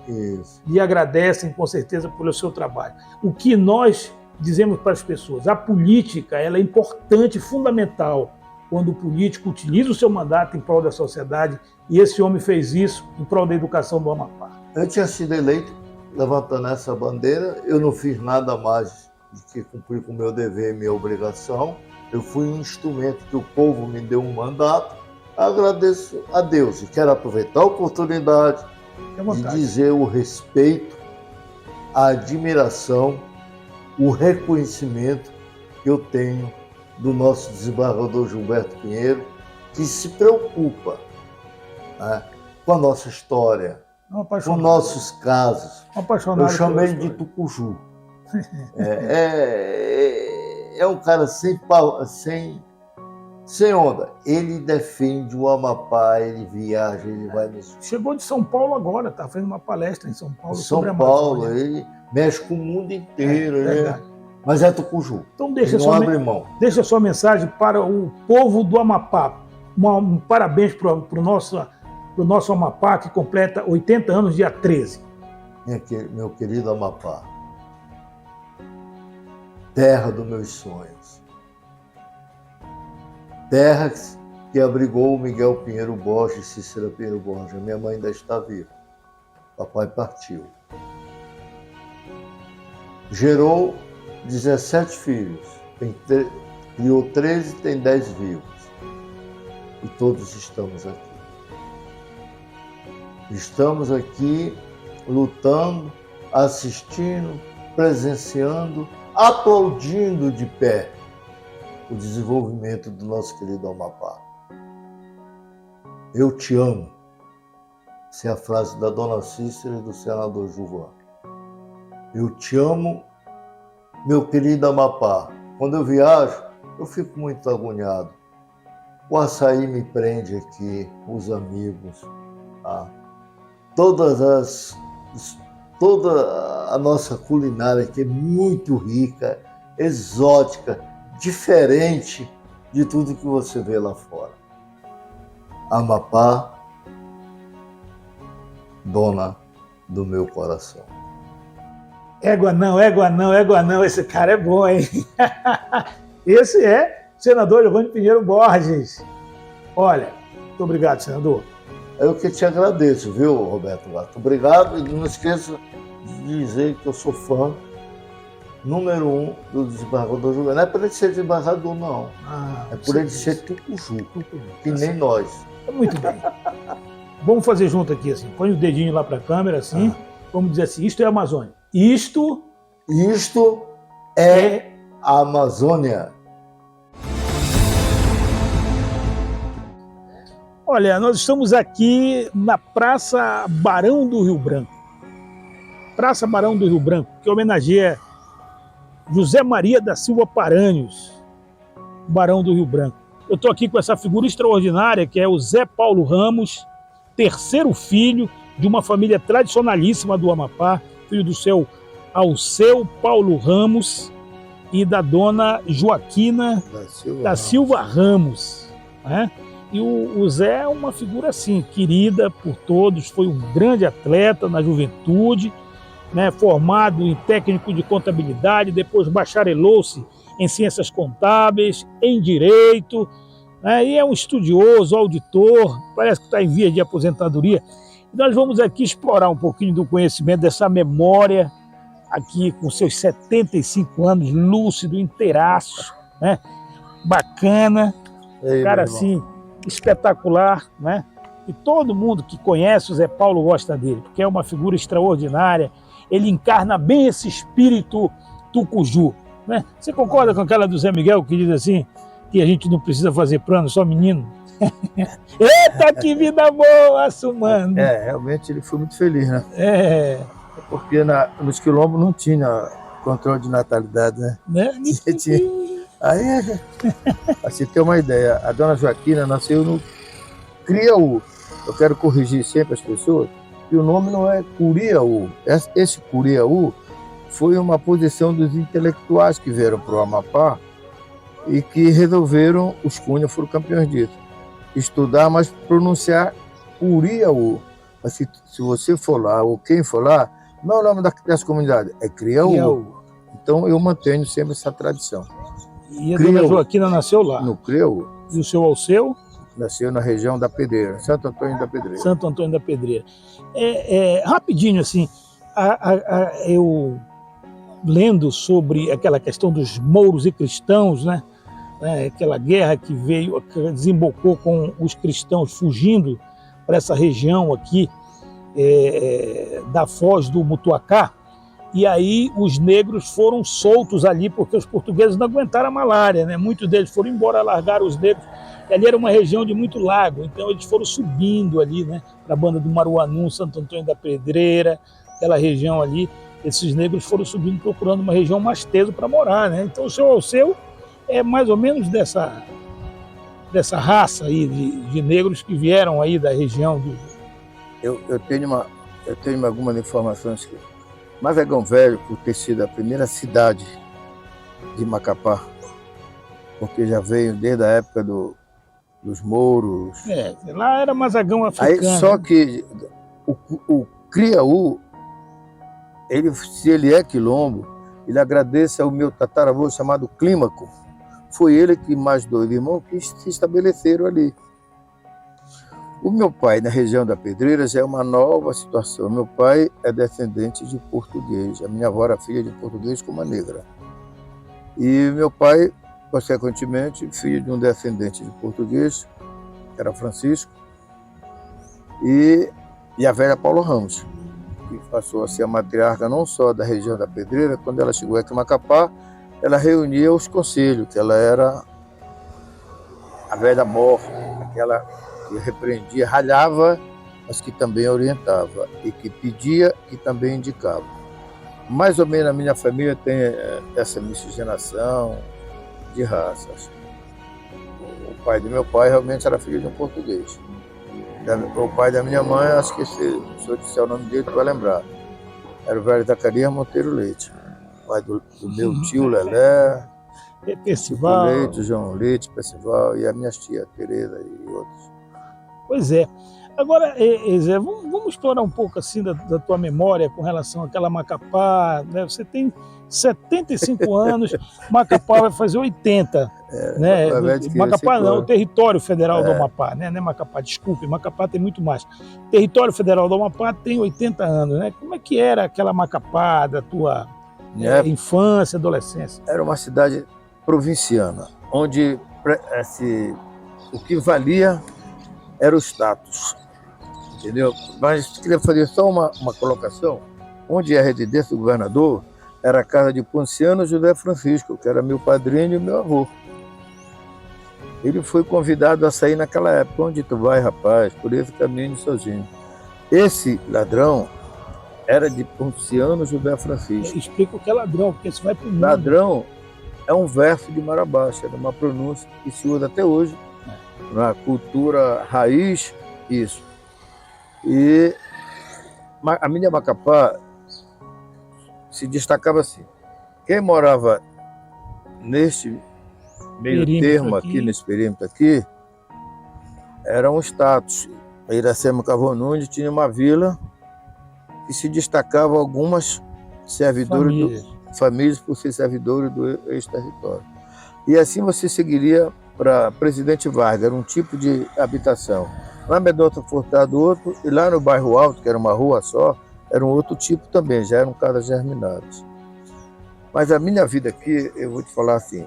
lhe agradecem com certeza pelo seu trabalho. O que nós dizemos para as pessoas, a política ela é importante, fundamental, quando o político utiliza o seu mandato em prol da sociedade, e esse homem fez isso em prol da educação do Amapá. Eu tinha sido eleito levantando essa bandeira, eu não fiz nada mais de que cumpri com o meu dever e minha obrigação. Eu fui um instrumento que o povo me deu um mandato. Agradeço a Deus e quero aproveitar a oportunidade de dizer o respeito, a admiração, o reconhecimento que eu tenho do nosso desembargador Gilberto Pinheiro, que se preocupa, né, com a nossa história, com nossos casos. Eu chamei de Tucuju. É um cara sem onda. Ele defende o Amapá, ele viaja, ele vai nos... Chegou de São Paulo agora, está fazendo uma palestra em São Paulo. São Paulo, ele mexe com o mundo inteiro, né? Mas é Tucuju. Então não abre mão. Deixa a sua mensagem para o povo do Amapá. Um parabéns para o nosso Amapá, que completa 80 anos, dia 13. Meu querido Amapá, terra dos meus sonhos. Terra que abrigou Miguel Pinheiro Borges e Cícera Pinheiro Borges. Minha mãe ainda está viva. Papai partiu. Gerou 17 filhos. Criou 13, tem 10 vivos. E todos estamos aqui. Estamos aqui lutando, assistindo, presenciando, aplaudindo de pé o desenvolvimento do nosso querido Amapá. Eu te amo. Essa é a frase da dona Cícera e do senador Gilvan. Eu te amo, meu querido Amapá. Quando eu viajo, eu fico muito agoniado. O açaí me prende aqui, os amigos, tá? Toda a nossa culinária que é muito rica, exótica, diferente de tudo que você vê lá fora. Amapá, dona do meu coração. Égua não, esse cara é bom, hein? Esse é o senador Giovanni Pinheiro Borges. Olha, muito obrigado, senador. Eu que te agradeço, viu, Roberto Gato? Obrigado, e não esqueça de dizer que eu sou fã número 1 do desembargador Gilberto. Não é por ele ser desembargador, não. É por ele ser Tucuju, que nem nós. Muito bem. Vamos fazer junto aqui, assim. Põe o dedinho lá para a câmera, assim. Vamos dizer assim, isto é a Amazônia. Isto é a Amazônia. Olha, nós estamos aqui na Praça Barão do Rio Branco. Praça Barão do Rio Branco, que homenageia José Maria da Silva Paranhos, Barão do Rio Branco. Eu estou aqui com essa figura extraordinária, que é o Zé Paulo Ramos, terceiro filho de uma família tradicionalíssima do Amapá, filho do seu Alceu Paulo Ramos e da dona Joaquina da Silva Ramos, né? E o Zé é uma figura assim, querida por todos, foi um grande atleta na juventude, né, formado em técnico de contabilidade, depois bacharelou-se em ciências contábeis, em direito, né, e é um estudioso, auditor, parece que está em vias de aposentadoria. E nós vamos aqui explorar um pouquinho do conhecimento dessa memória, aqui com seus 75 anos, lúcido, inteiraço, né, bacana, cara assim, espetacular, né? E todo mundo que conhece o Zé Paulo gosta dele, porque é uma figura extraordinária, ele encarna bem esse espírito Tucuju, né? Você concorda com aquela do Zé Miguel que diz assim, que a gente não precisa fazer plano, só menino? Eita, que vida boa, Sumando! Realmente ele foi muito feliz, né? Porque nos quilombos não tinha controle de natalidade, né? Aí, pra você ter uma ideia, a dona Joaquina nasceu no Criaú. Eu quero corrigir sempre as pessoas que o nome não é Curiaú. Esse Curiaú foi uma posição dos intelectuais que vieram para o Amapá e que resolveram, os Cunha foram campeões disso, estudar, mas pronunciar Curiaú. Mas se você for lá, ou quem for lá, não é o nome dessa comunidade, é Criaú. Então eu mantenho sempre essa tradição. E a dona Joaquina nasceu lá? No Criaú. E o seu Alceu? Nasceu na região da Pedreira, Santo Antônio da Pedreira. Santo Antônio da Pedreira. Rapidinho, assim, eu lendo sobre aquela questão dos mouros e cristãos, né? Aquela guerra que desembocou com os cristãos fugindo para essa região aqui da foz do Mutuacá, e aí os negros foram soltos ali porque os portugueses não aguentaram a malária, né? Muitos deles foram embora, largaram os negros. E ali era uma região de muito lago, então eles foram subindo ali, né? Para a banda do Maruanu, Santo Antônio da Pedreira, aquela região ali. Esses negros foram subindo procurando uma região mais teso para morar, né? Então o seu Alceu é mais ou menos dessa raça aí de negros que vieram aí da região do... Eu tenho algumas informações que Mazagão Velho, por ter sido a primeira cidade de Macapá, porque já veio desde a época dos mouros. Lá era Mazagão africano. Aí, só que o Criaú, se ele é quilombo, ele agradece ao meu tataravô chamado Clímaco. Foi ele que mais 2 irmãos que se estabeleceram ali. O meu pai, na região da Pedreira, já é uma nova situação. Meu pai é descendente de português. A minha avó era filha de português com uma negra. E meu pai, consequentemente, filho de um descendente de português, que era Francisco, e a velha Paulo Ramos, que passou a ser a matriarca não só da região da Pedreira. Quando ela chegou aqui em Macapá, ela reunia os conselhos, que ela era a velha mor, aquela que repreendia, ralhava, mas que também orientava, e que pedia, que também indicava. Mais ou menos a minha família tem essa miscigenação de raças. O pai do meu pai realmente era filho de um português. O pai da minha mãe, acho que se eu disser o nome dele, tu vai lembrar. Era o velho Zacarias Monteiro Leite. Pai do meu tio Lelé, Percival, Leite, João Leite, Percival, e a minha tia Tereza e outros. Pois é. Agora, Zé, vamos explorar um pouco assim da tua memória com relação àquela Macapá, né? Você tem 75 anos, Macapá vai fazer 80. Né? Macapá não, o território federal do Amapá, né? Não é Macapá, desculpe, Macapá tem muito mais. O território federal do Amapá tem 80 anos, né? Como é que era aquela Macapá da tua infância, adolescência? Era uma cidade provinciana, onde o que valia era o status, entendeu? Mas queria fazer só uma colocação. Onde é a residência do governador era a casa de Ponciano José Francisco, que era meu padrinho e meu avô. Ele foi convidado a sair naquela época. Onde tu vai, rapaz? Por esse caminho sozinho. Esse ladrão era de Ponciano José Francisco. Explica o que é ladrão, porque isso vai para o mundo. Ladrão é um verso de Marabaixa, é uma pronúncia que se usa até hoje na cultura raiz, isso. E a minha Macapá se destacava assim. Quem morava neste meio termo aqui, nesse perímetro aqui, era um status. A Iracema Carvão Nunes tinha uma vila que se destacava algumas famílias por ser servidores do ex-território. E assim você seguiria para Presidente Vargas, era um tipo de habitação. Lá Mendonça Furtado outro, e lá no Bairro Alto, que era uma rua só, era um outro tipo também, já eram casas germinadas. Mas a minha vida aqui, eu vou te falar assim,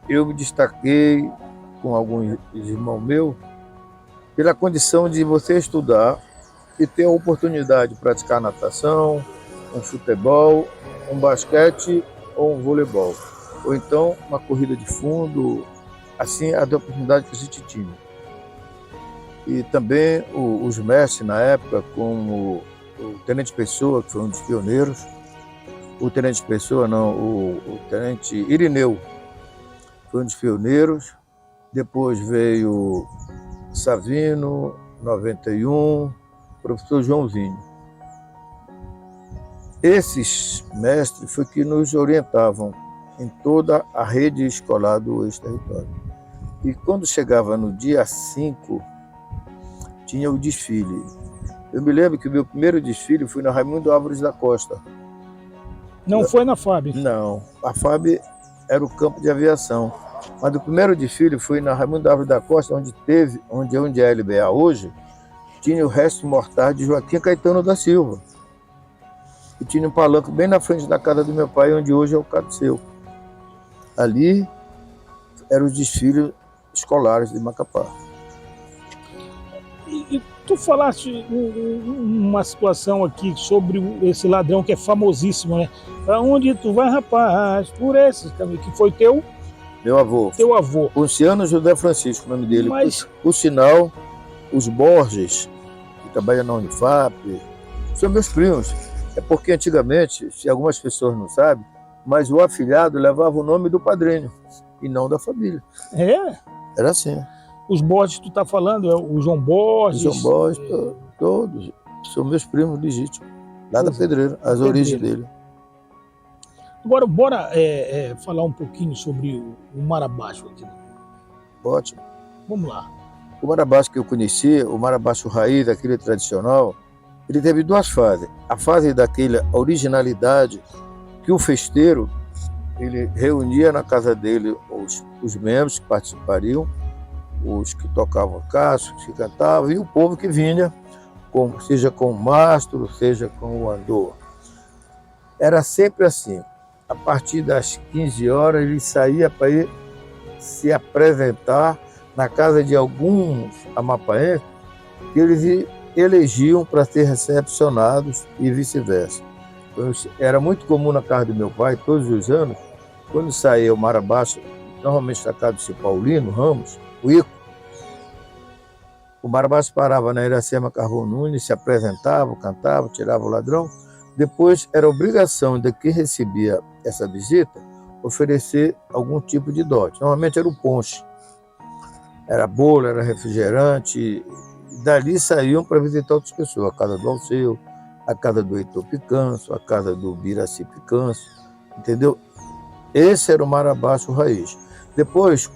eu me destaquei com alguns irmãos meus pela condição de você estudar e ter a oportunidade de praticar natação, um futebol, um basquete ou um voleibol. Ou então uma corrida de fundo, assim a oportunidade que a gente tinha. E também os mestres na época, como o Tenente Pessoa, que foi um dos pioneiros, o Tenente Pessoa não, o Tenente Irineu foi um dos pioneiros, depois veio Savino, 91, professor Joãozinho. Esses mestres foi que nos orientavam em toda a rede escolar do ex-território. E quando chegava no dia 5, tinha o desfile. Eu me lembro que o meu primeiro desfile foi na Raimundo Álvares da Costa. Não foi na FAB? Não, a FAB era o campo de aviação. Mas o primeiro desfile foi na Raimundo Álvares da Costa, onde é a LBA hoje, tinha o resto mortal de Joaquim Caetano da Silva. e tinha um palanque bem na frente da casa do meu pai, onde hoje é o Cadiceu. Ali eram os desfiles escolares de Macapá. E tu falaste uma situação aqui sobre esse ladrão que é famosíssimo, né? Para onde tu vai, rapaz? Por esse caminho, que foi meu avô. Teu avô. Ponciano José Francisco, o nome dele. Mas... Por sinal, os Borges, que trabalham na Unifap, são meus primos. É porque antigamente, se algumas pessoas não sabem, mas o afilhado levava o nome do padrinho e não da família. É? Era assim. Os Borges, tu tá falando, é o João Borges? O João Borges, todos. São meus primos legítimos. Lá da Pedreira, as origens dele. Agora, bora falar um pouquinho sobre o Marabaixo aqui. Ótimo. Vamos lá. O Marabaixo que eu conheci, o Marabaixo raiz, aquele tradicional, ele teve duas fases. A fase daquela originalidade que o festeiro, ele reunia na casa dele os membros que participariam, os que tocavam caixa, os que cantavam, e o povo que vinha, seja com o mastro, seja com o andor. Era sempre assim. A partir das 15 horas, ele saía para ir se apresentar na casa de alguns amapaenses que eles elegiam para ser recepcionados e vice-versa. Era muito comum na casa do meu pai, todos os anos, quando saía o Marabaixo, normalmente da casa do seu Paulino Ramos, o Ico, o Marabaixo parava na Iracema Carvão Nunes, se apresentava, cantava, tirava o ladrão. Depois era obrigação de quem recebia essa visita oferecer algum tipo de dote. Normalmente era o ponche. Era bolo, era refrigerante. Dali saíam para visitar outras pessoas. A casa do Alceu, a casa do Heitor Picanço, a casa do Biraci Picanço. Entendeu? Esse era o Marabaixo raiz. Depois,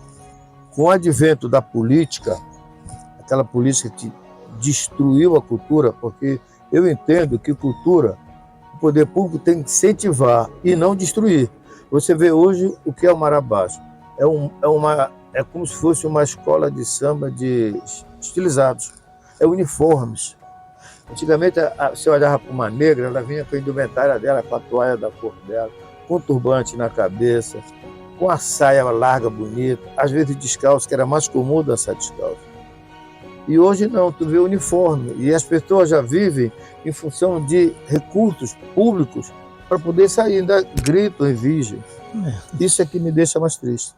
com o advento da política, aquela política que destruiu a cultura, porque eu entendo que cultura, o poder público tem que incentivar e não destruir. Você vê hoje o que é o Marabaixo. É como se fosse uma escola de samba de estilizados. É uniformes. Antigamente, você olhava para uma negra, ela vinha com a indumentária dela, com a toalha da cor dela, com o turbante na cabeça, com a saia larga, bonita, às vezes descalço, que era mais comum dançar descalço. E hoje não, tu vê uniforme. E as pessoas já vivem em função de recursos públicos para poder sair, ainda gritam e vigem. Isso é que me deixa mais triste.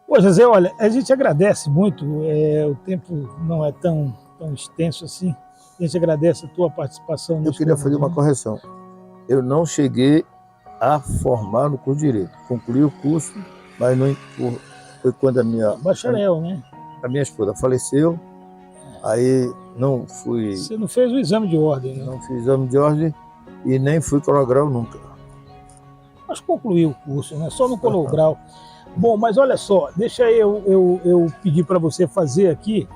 Ô, José, olha, a gente agradece muito, o tempo não é tão extenso assim. A gente agradece a tua participação. Eu queria fazer uma correção. Eu não cheguei a formar no curso de Direito. Concluí o curso, mas não foi quando bacharel, né? A minha esposa faleceu. Aí não fui... Você não fez o exame de ordem, né? Não fiz exame de ordem e nem fui colar-grau nunca. Mas concluiu o curso, né? Só não colou o grau. Bom, mas olha só, deixa eu pedir para você fazer aqui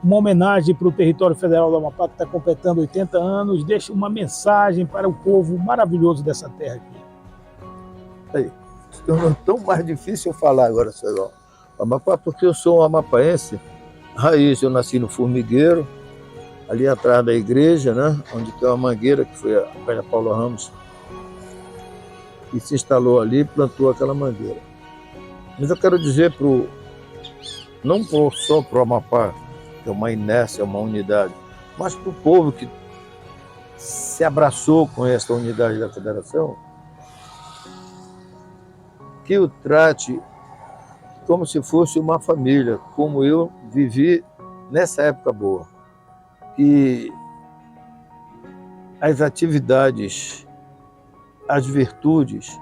uma homenagem para o Território Federal do Amapá, que está completando 80 anos. Deixa uma mensagem para o povo maravilhoso dessa terra aqui. Aí, se tornou tão mais difícil eu falar agora, senhor Amapá, porque eu sou um amapaense raiz. Eu nasci no Formigueiro, ali atrás da igreja, né, onde tem uma mangueira, que foi a velha Paulo Ramos, e se instalou ali e plantou aquela mangueira. Mas eu quero dizer não só para o Amapá, que é uma inércia, uma unidade, mas para o povo que se abraçou com essa unidade da federação, que o trate como se fosse uma família, como eu vivi nessa época boa. Que as atividades, as virtudes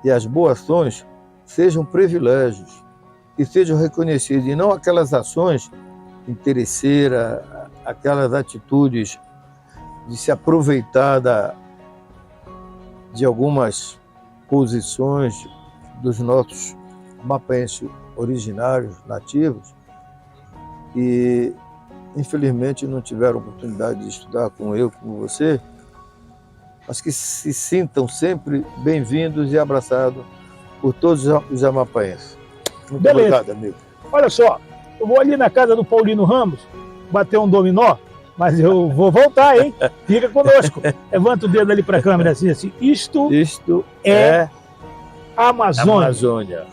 e as boas ações sejam privilégios e sejam reconhecidos, e não aquelas ações interesseiras, aquelas atitudes de se aproveitar de algumas posições dos nossos mapenses originários, nativos, e infelizmente não tiveram oportunidade de estudar como eu, como você, mas que se sintam sempre bem-vindos e abraçados por todos os amapaenses. Muito Beleza. Obrigado, amigo. Olha só, eu vou ali na casa do Paulino Ramos, bater um dominó, Mas eu vou voltar, hein? Fica conosco. Levanta o dedo ali para a câmera assim. Isto é Amazônia.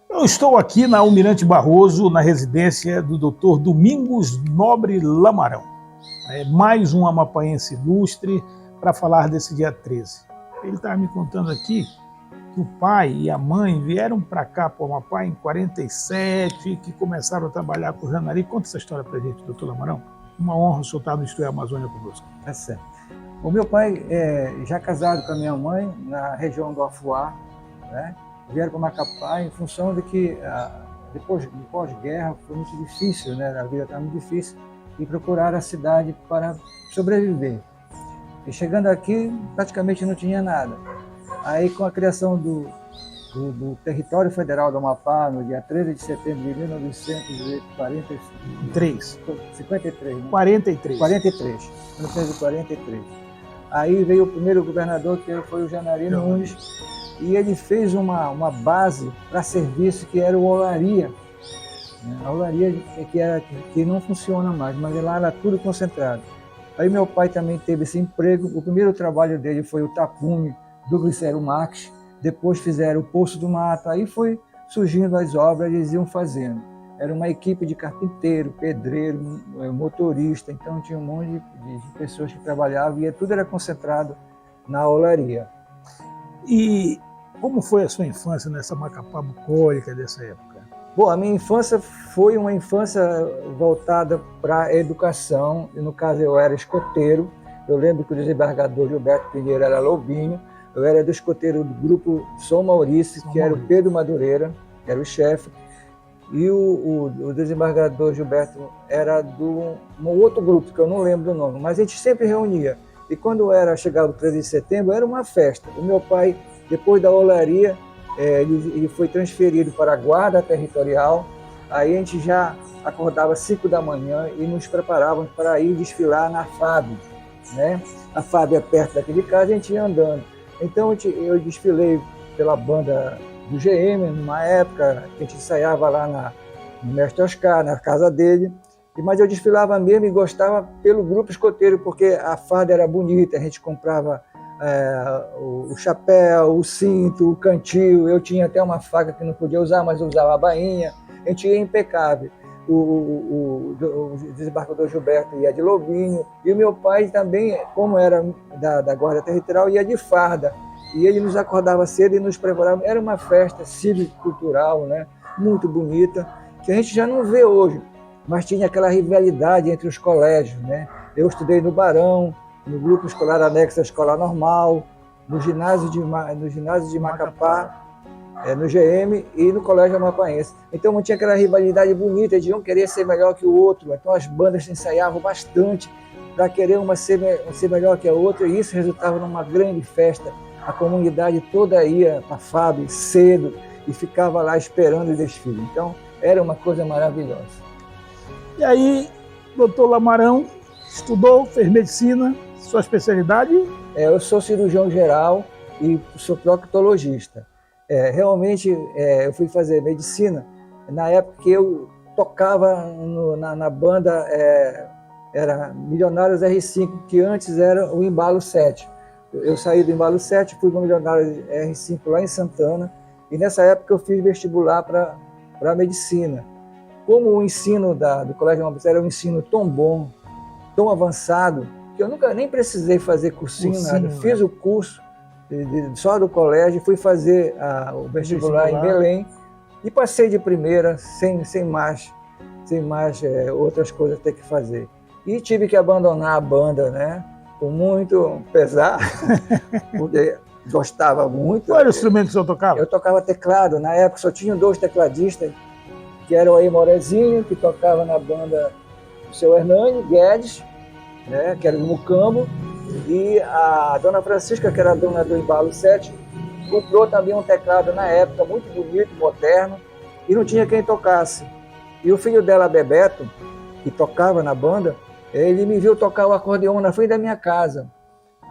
Eu estou aqui na Almirante Barroso, na residência do Dr. Domingos Nobre Lamarão. É mais um amapaense ilustre para falar desse dia 13. Ele estava me contando aqui que o pai e a mãe vieram para cá, para o Amapá, em 47, que começaram a trabalhar com o Janari. Conta essa história para a gente, doutor Lamarão. Uma honra soltar no Isto é Amazônia conosco. Tá certo. O meu pai, já casado com a minha mãe, na região do Afuá, né? Vieram para Macapá em função de que, depois do pós-guerra, foi muito difícil, né? A vida estava muito difícil, e procuraram a cidade para sobreviver. E chegando aqui, praticamente não tinha nada. Aí, com a criação do Território Federal do Amapá, no dia 13 de setembro de 1943, 1943. Aí veio o primeiro governador, que foi o Janari Nunes, e ele fez uma base para serviço que era o Olaria. A Olaria que não funciona mais, mas lá era tudo concentrado. Aí meu pai também teve esse emprego. O primeiro trabalho dele foi o tapume do Glicério Marques, depois fizeram o Poço do Mato, aí foi surgindo as obras, eles iam fazendo. Era uma equipe de carpinteiro, pedreiro, motorista, então tinha um monte de pessoas que trabalhavam e tudo era concentrado na Olaria. E como foi a sua infância nessa Macapá bucólica dessa época? Bom, a minha infância foi uma infância voltada para a educação. No caso, eu era escoteiro. Eu lembro que o desembargador Gilberto Pinheiro era lobinho. Eu era do escoteiro do grupo São Maurício, que era o Pedro Madureira, que era o chefe. E o desembargador Gilberto era de um outro grupo, que eu não lembro do nome. Mas a gente sempre reunia. E quando chegava o 13 de setembro, era uma festa. O meu pai, depois da Olaria, ele foi transferido para a Guarda Territorial. Aí a gente já acordava às 5 da manhã e nos preparávamos para ir desfilar na FAB, né? A FAB é perto daquele casa, a gente ia andando. Então eu desfilei pela banda do GM, numa época que a gente ensaiava lá no Mestre Oscar, na casa dele. Mas eu desfilava mesmo e gostava pelo grupo escoteiro, porque a farda era bonita, a gente comprava o chapéu, o cinto, o cantil. Eu tinha até uma faca que não podia usar, mas eu usava a bainha. A gente ia impecável. O desembargador Gilberto ia de lobinho, e o meu pai também, como era da Guarda Territorial, ia de farda. E ele nos acordava cedo e nos preparava. Era uma festa cívico-cultural, né? Muito bonita, que a gente já não vê hoje. Mas tinha aquela rivalidade entre os colégios, né? Eu estudei no Barão, no grupo escolar anexo à escola normal, no ginásio de Macapá, no GM e no colégio amapaense. Então não tinha aquela rivalidade bonita de um querer ser melhor que o outro. Então as bandas ensaiavam bastante para querer uma ser melhor que a outra, e isso resultava numa grande festa. A comunidade toda ia para a FAB cedo e ficava lá esperando o desfile. Então era uma coisa maravilhosa. E aí, doutor Lamarão, estudou, fez medicina, sua especialidade? Eu sou cirurgião geral e sou proctologista. Realmente, eu fui fazer medicina na época que eu tocava na banda, era Milionários R5, que antes era o Embalo 7. Eu saí do Embalo 7, fui para o Milionários R5 lá em Santana, e nessa época eu fiz vestibular para medicina. Como o ensino do Colégio Amapaense era um ensino tão bom, tão avançado, que eu nunca nem precisei fazer cursinho, nada. Fiz o curso só do colégio, fui fazer o vestibular em Belém e passei de primeira, sem mais outras coisas a ter que fazer. E tive que abandonar a banda, né? Com muito pesar, porque gostava muito. Qual era o instrumento que o senhor tocava? Eu tocava teclado. Na época só tinha 2 tecladistas, que era o Aí Morezinho, que tocava na banda do seu Hernani Guedes, né, que era do Mucambo, e a dona Francisca, que era a dona do Embalo 7, comprou também um teclado na época, muito bonito, moderno, e não tinha quem tocasse. E o filho dela, Bebeto, que tocava na banda, ele me viu tocar o acordeon na frente da minha casa.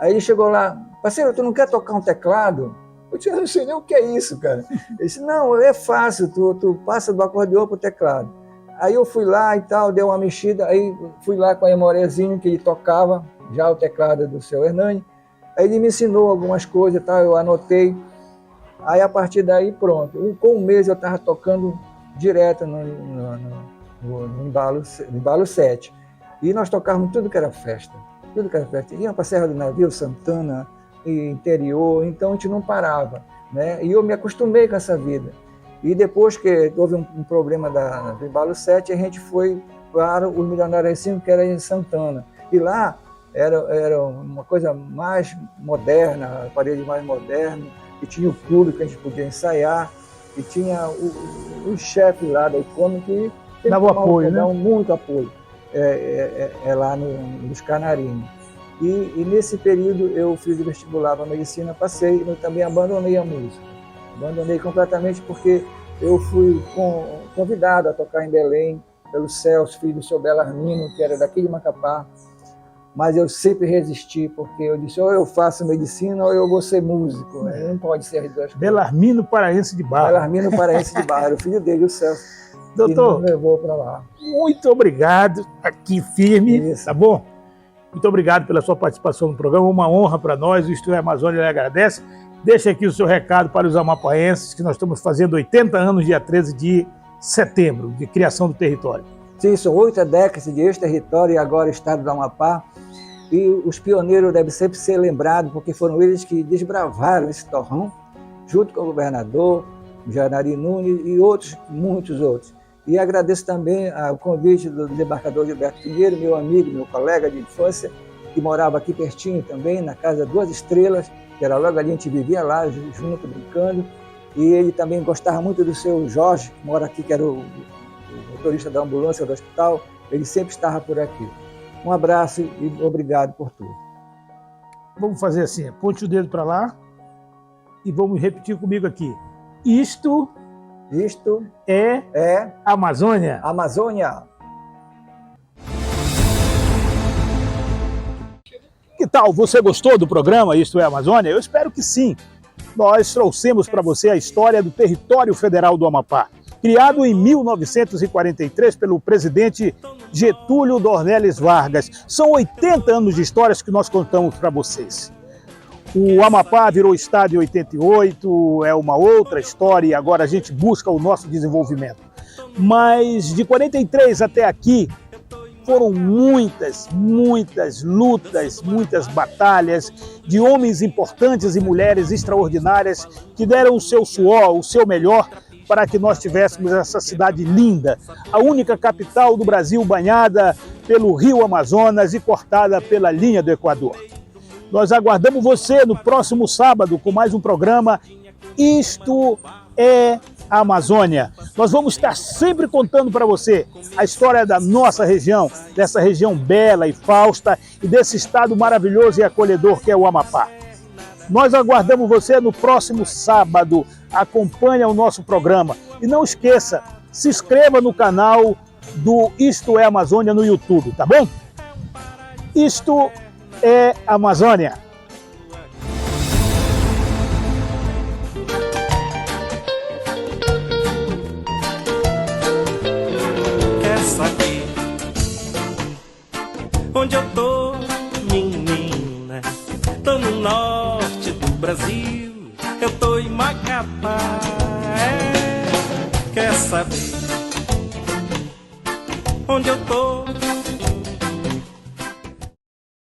Aí ele chegou lá, parceiro, tu não quer tocar um teclado? Eu disse, eu não sei nem o que é isso, cara. Ele disse, não, é fácil, tu passa do acordeon pro teclado. Aí eu fui lá e tal, dei uma mexida, aí fui lá com a Emorezinho, que ele tocava já o teclado do seu Hernani. Aí ele me ensinou algumas coisas e tal, eu anotei. Aí a partir daí, pronto. Com um mês eu estava tocando direto no embalo 7. E nós tocávamos tudo que era festa. Tudo que era festa. Ia para a Serra do Navio, Santana, interior, então a gente não parava, né? E eu me acostumei com essa vida. E depois que houve um problema do embalo 7, a gente foi para o Milionários 5, que era em Santana. E lá era uma coisa mais moderna, aparelho mais moderno, e tinha o público que a gente podia ensaiar, e tinha o chefe lá da Icômica que dava apoio, né? Muito apoio lá nos Canarinhos. E nesse período eu fiz o vestibular para medicina, passei, mas também abandonei a música. Abandonei completamente porque eu fui convidado a tocar em Belém pelo Celso, filho do seu Belarmino, que era daqui de Macapá. Mas eu sempre resisti, porque eu disse, ou eu faço medicina ou eu vou ser músico. Não pode ser as duas coisas. Belarmino Paraense de Barro. Belarmino Paraense de Barro, o filho dele, o Celso. Doutor, me levou para lá. Muito obrigado, aqui firme, tá bom? Muito obrigado pela sua participação no programa, uma honra para nós, o Isto é Amazônia lhe agradece. Deixa aqui o seu recado para os amapaenses, que nós estamos fazendo 80 anos, dia 13 de setembro, de criação do território. Sim, são 8 décadas de ex-território e agora Estado do Amapá. E os pioneiros devem sempre ser lembrados, porque foram eles que desbravaram esse torrão, junto com o governador, Janari Nunes e outros, muitos outros. E agradeço também o convite do desembargador Gilberto Pinheiro, meu amigo, meu colega de infância, que morava aqui pertinho também, na Casa Duas Estrelas, que era logo ali, a gente vivia lá junto, brincando. E ele também gostava muito do seu Jorge, que mora aqui, que era o motorista da ambulância do hospital. Ele sempre estava por aqui. Um abraço e obrigado por tudo. Vamos fazer assim, aponte o dedo para lá e vamos repetir comigo aqui. Isto é Amazônia. Amazônia. Que tal? Você gostou do programa Isto é Amazônia? Eu espero que sim. Nós trouxemos para você a história do Território Federal do Amapá, criado em 1943 pelo presidente Getúlio Dornelles Vargas. São 80 anos de histórias que nós contamos para vocês. O Amapá virou estado em 88, é uma outra história e agora a gente busca o nosso desenvolvimento. Mas de 43 até aqui foram muitas lutas, muitas batalhas de homens importantes e mulheres extraordinárias que deram o seu suor, o seu melhor, para que nós tivéssemos essa cidade linda, a única capital do Brasil banhada pelo Rio Amazonas e cortada pela linha do Equador. Nós aguardamos você no próximo sábado com mais um programa Isto é Amazônia. Nós vamos estar sempre contando para você a história da nossa região, dessa região bela e fausta e desse estado maravilhoso e acolhedor que é o Amapá. Nós aguardamos você no próximo sábado. Acompanhe o nosso programa. E não esqueça, se inscreva no canal do Isto é Amazônia no YouTube, tá bom? Isto é Amazônia. Quer saber onde eu tô, menina? Tô no norte do Brasil, eu tô em Macapá. Quer saber onde eu tô?